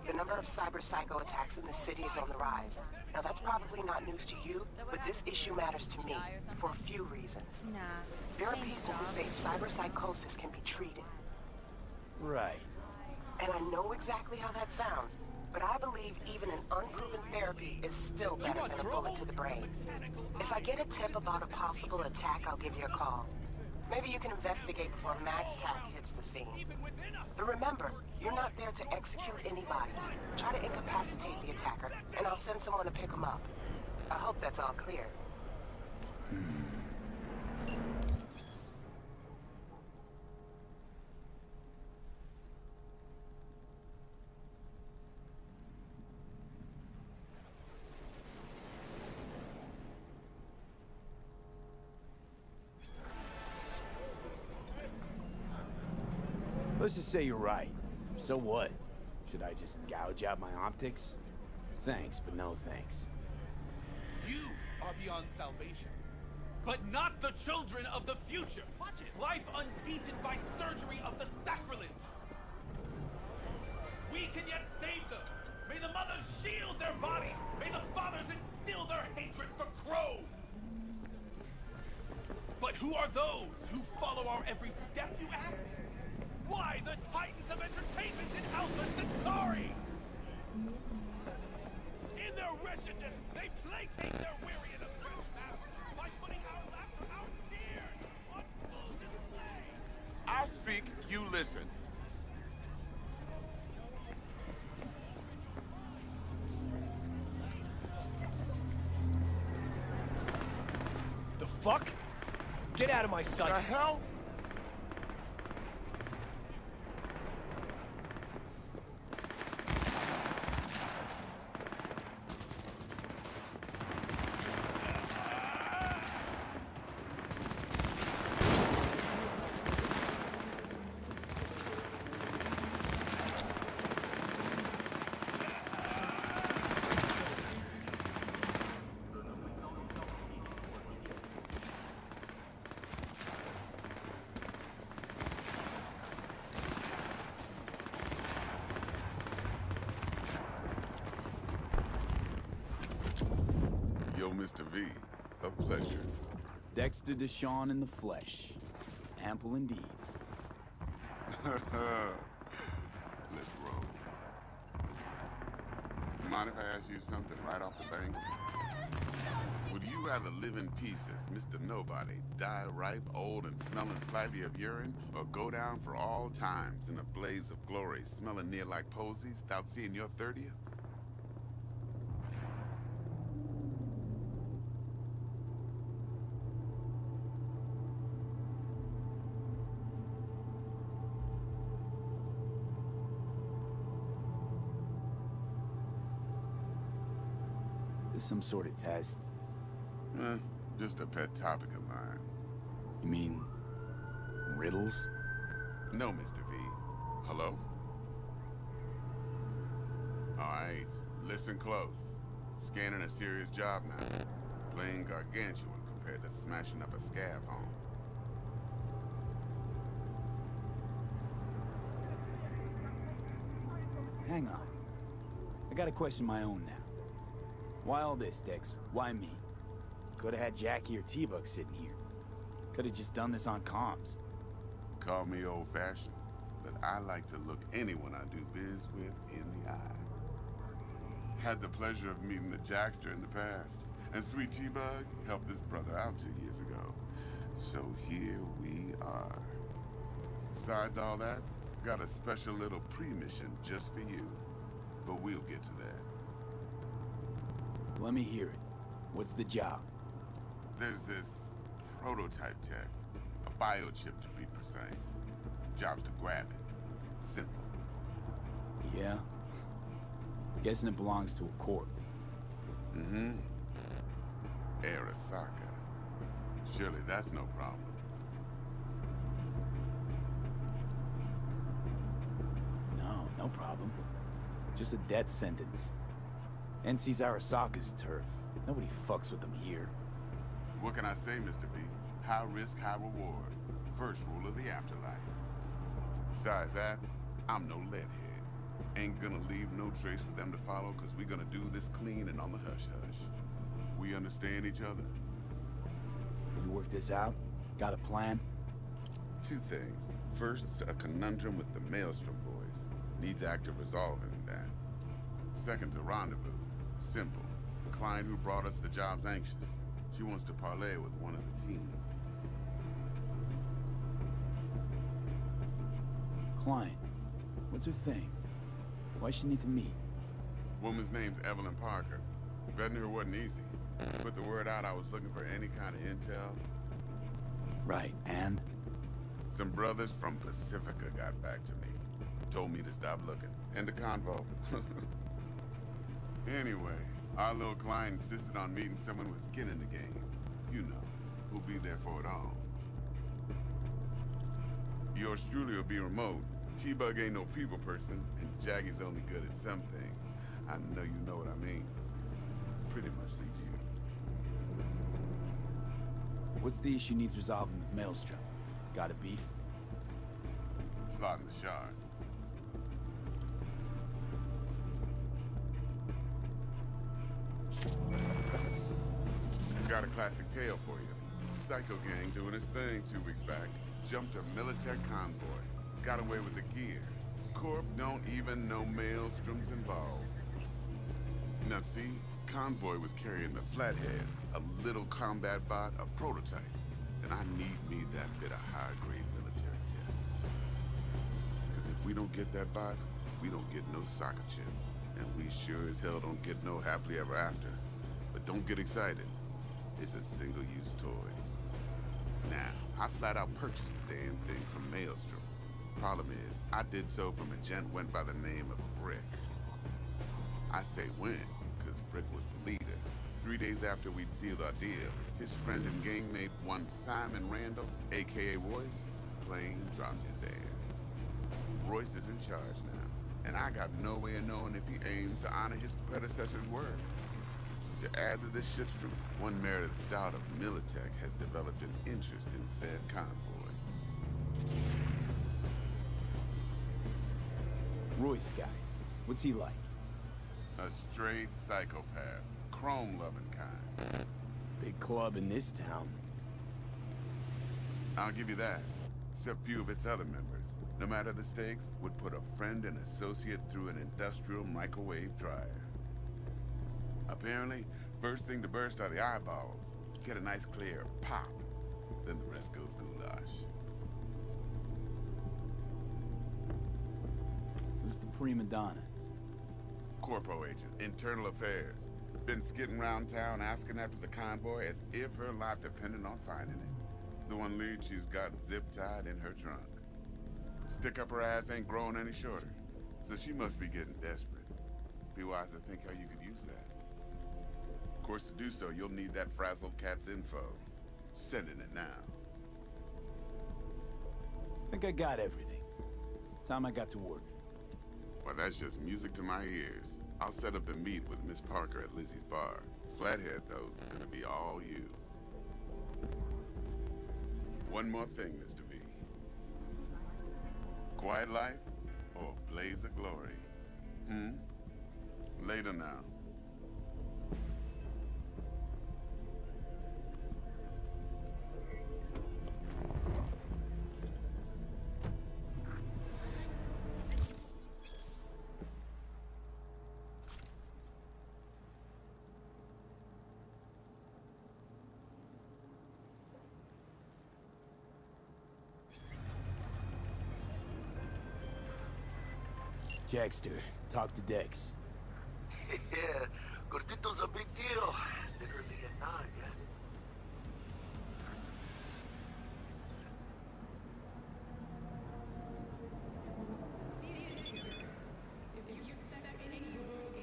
The number of cyber-psycho attacks in the city is on the rise. Now that's probably not news to you, but this issue matters to me, for a few reasons. There are people who say cyberpsychosis can be treated. Right. And I know exactly how that sounds, but I believe even an unproven therapy is still better than a bullet to the brain. If I get a tip about a possible attack, I'll give you a call. Maybe you can investigate before Max Tac hits the scene. But remember, you're not there to execute anybody. Try to incapacitate the attacker, and I'll send someone to pick him up. I hope that's all clear. Let's just say you're right. So what? Should I just gouge out my optics? Thanks, but no thanks. You are beyond salvation, but not the children of the future. Life untainted by surgery of the sacrilege. We can yet save them. May the mothers shield their bodies. May the fathers instill their hatred for Crow. But who are those who follow our every step, you ask? Why, the titans of entertainment in Alpha Centauri! In their wretchedness, they placate their weary and oppressed masters by putting our laughter, our tears, on full display! I speak, you listen. The fuck? Get out of my sight! The hell? Yo, Mr. V, a pleasure. Dexter Deshawn in the flesh. Ample indeed. Let's roll. Mind if I ask you something right off the bank? Would you rather live in peace as Mr. Nobody, die ripe, old, and smelling slightly of urine, or go down for all times in a blaze of glory, smelling near like posies, without seeing your 30th? This some sort of test? Just a pet topic of mine. You mean... riddles? No, Mr. V. Hello? Alright, listen close. Scanning a serious job now. Playing gargantuan compared to smashing up a scav home. Hang on. I got a question of my own now. Why all this, Dex? Why me? Could've had Jackie or T-Bug sitting here. Could've just done this on comms. Call me old-fashioned, but I like to look anyone I do biz with in the eye. Had the pleasure of meeting the Jackster in the past, and Sweet T-Bug helped this brother out 2 years ago. So here we are. Besides all that, got a special little pre-mission just for you. But we'll get to that. Let me hear it. What's the job? There's this prototype tech. A biochip to be precise. Job's to grab it. Simple. Yeah? Guessing it belongs to a corp. Mm-hmm. Arasaka. Surely that's no problem. No problem. Just a death sentence. NC's Arasaka's turf. Nobody fucks with them here. What can I say, Mr. B? High risk, high reward. First rule of the afterlife. Besides that, I'm no leadhead. Ain't gonna leave no trace for them to follow, cause we gonna do this clean and on the hush-hush. We understand each other? You work this out? Got a plan? Two things. First, a conundrum with the Maelstrom boys. Needs active resolving that. Second, a rendezvous. Simple. Client who brought us the job's anxious. She wants to parlay with one of the team. Client? What's her thing? Why she need to meet? Woman's name's Evelyn Parker. Vetting her wasn't easy. Put the word out I was looking for any kind of intel. Right, and? Some brothers from Pacifica got back to me. Told me to stop looking. End of convo. Anyway, our little client insisted on meeting someone with skin in the game. You know, who'll be there for it all. Yours truly will be remote. T-Bug ain't no people person, and Jaggy's only good at some things. I know you know what I mean. Pretty much leaves you. What's the issue needs resolving with Maelstrom? Got a beef? Slotting the shard. Got a classic tale for you. Psycho gang doing its thing 2 weeks back. Jumped a Militech convoy. Got away with the gear. Corp don't even know Maelstrom's involved. Now see, convoy was carrying the Flathead, a little combat bot, a prototype. And I need me that bit of high-grade military tech. Because if we don't get that bot, we don't get no soccer chip. And we sure as hell don't get no happily ever after. But don't get excited. It's a single-use toy. Now, I flat out purchased the damn thing from Maelstrom. Problem is, I did so from a gent went by the name of Brick. I say when, because Brick was the leader. 3 days after we'd sealed our deal, his friend and gangmate, one Simon Randall, aka Royce, plain dropped his ass. Royce is in charge now, and I got no way of knowing if he aims to honor his predecessor's word. To add to this shitstorm, one Meredith Stout of Militech has developed an interest in said convoy. Royce guy. What's he like? A straight psychopath. Chrome-loving kind. Big club in this town. I'll give you that. except few of its other members, no matter the stakes, would put a friend and associate through an industrial microwave dryer. Apparently, first thing to burst are the eyeballs. Get a nice clear pop, then the rest goes goulash. Who's the prima donna? Corpo agent, internal affairs. Been skidding around town asking after the convoy as if her life depended on finding it. The one lead she's got zip-tied in her trunk. Stick up her ass ain't growing any shorter, so she must be getting desperate. Be wise to think how you could use that. Of course, to do so, you'll need that frazzled cat's info. Sending it now. Think I got everything. Time I got to work. Well, that's just music to my ears. I'll set up the meet with Miss Parker at Lizzie's bar. Flathead, though, is gonna be all you. One more thing, Mr. V. Quiet life or blaze of glory? Later now. Jackster, talk to Dex. Yeah, Gordito's a big deal. Literally a nod, yeah.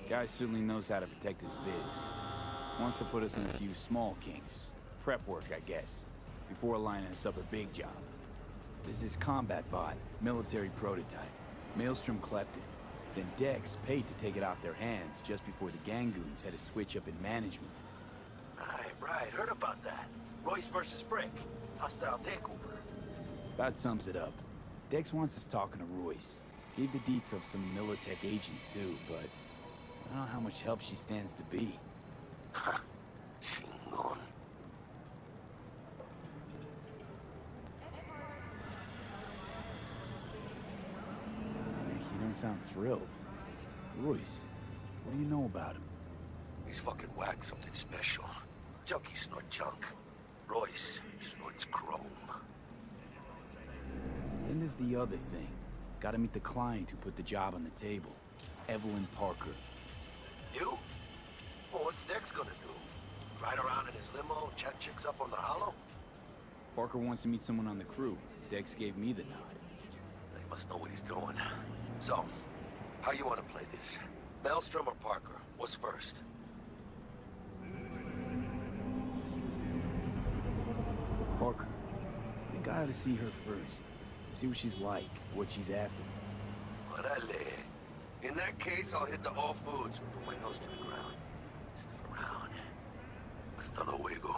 Guy certainly knows how to protect his biz. Wants to put us in a few small kinks. Prep work, I guess. Before lining us up a big job. There's this combat bot, military prototype. Maelstrom clept it. Then Dex paid to take it off their hands just before the Gangoons had a switch up in management. Right, heard about that. Royce versus Brick. Hostile takeover. That sums it up. Dex wants us talking to Royce. Gave the deets of some Militech agent too, but I don't know how much help she stands to be. Chingon. You don't sound thrilled. Royce, what do you know about him? He's fucking whacked something special. Junkies snort junk. Royce snorts chrome. Then there's the other thing. Gotta meet the client who put the job on the table. Evelyn Parker. You? Well, what's Dex gonna do? Ride around in his limo, chat chicks up on the hollow? Parker wants to meet someone on the crew. Dex gave me the nod. He must know what he's doing. So, how you want to play this? Maelstrom or Parker? What's first? Parker. I think I ought to see her first. See what she's like, what she's after. Orale. In that case, I'll hit the all foods and put my nose to the ground. Sniff around. Hasta luego.